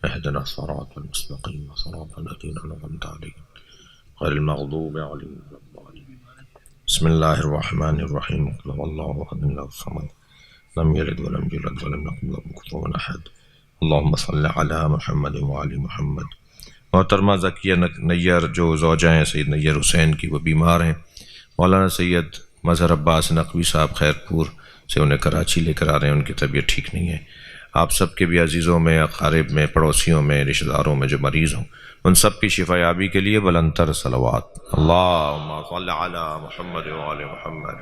اهدنا الصراط المستقیم صراط الذین انعمت علیہم غیر المغضوب علیہم ولا الضالین. بسم اللہ الرحمن الرحیم قل هو اللہ احد اللہ الصمد لم یلد ولم یولد ولم یکن له کفوا احد. اللہم صل علی محمد وعلی محمد. محترمہ ذکیہ نیّر جو زوجہ ہیں سید نیّر حسین کی, وہ بیمار ہیں. مولانا سید مظہر عباس نقوی صاحب خیر پور سے انہیں کراچی لے کر آ رہے ہیں, ان کی طبیعت ٹھیک نہیں ہے. آپ سب کے بھی عزیزوں میں, اقارب میں, پڑوسیوں میں, رشتہ داروں میں جو مریض ہوں, ان سب کی شفا یابی کے لیے بلند تر صلوات. اللہم صل علی محمد وعلی محمد.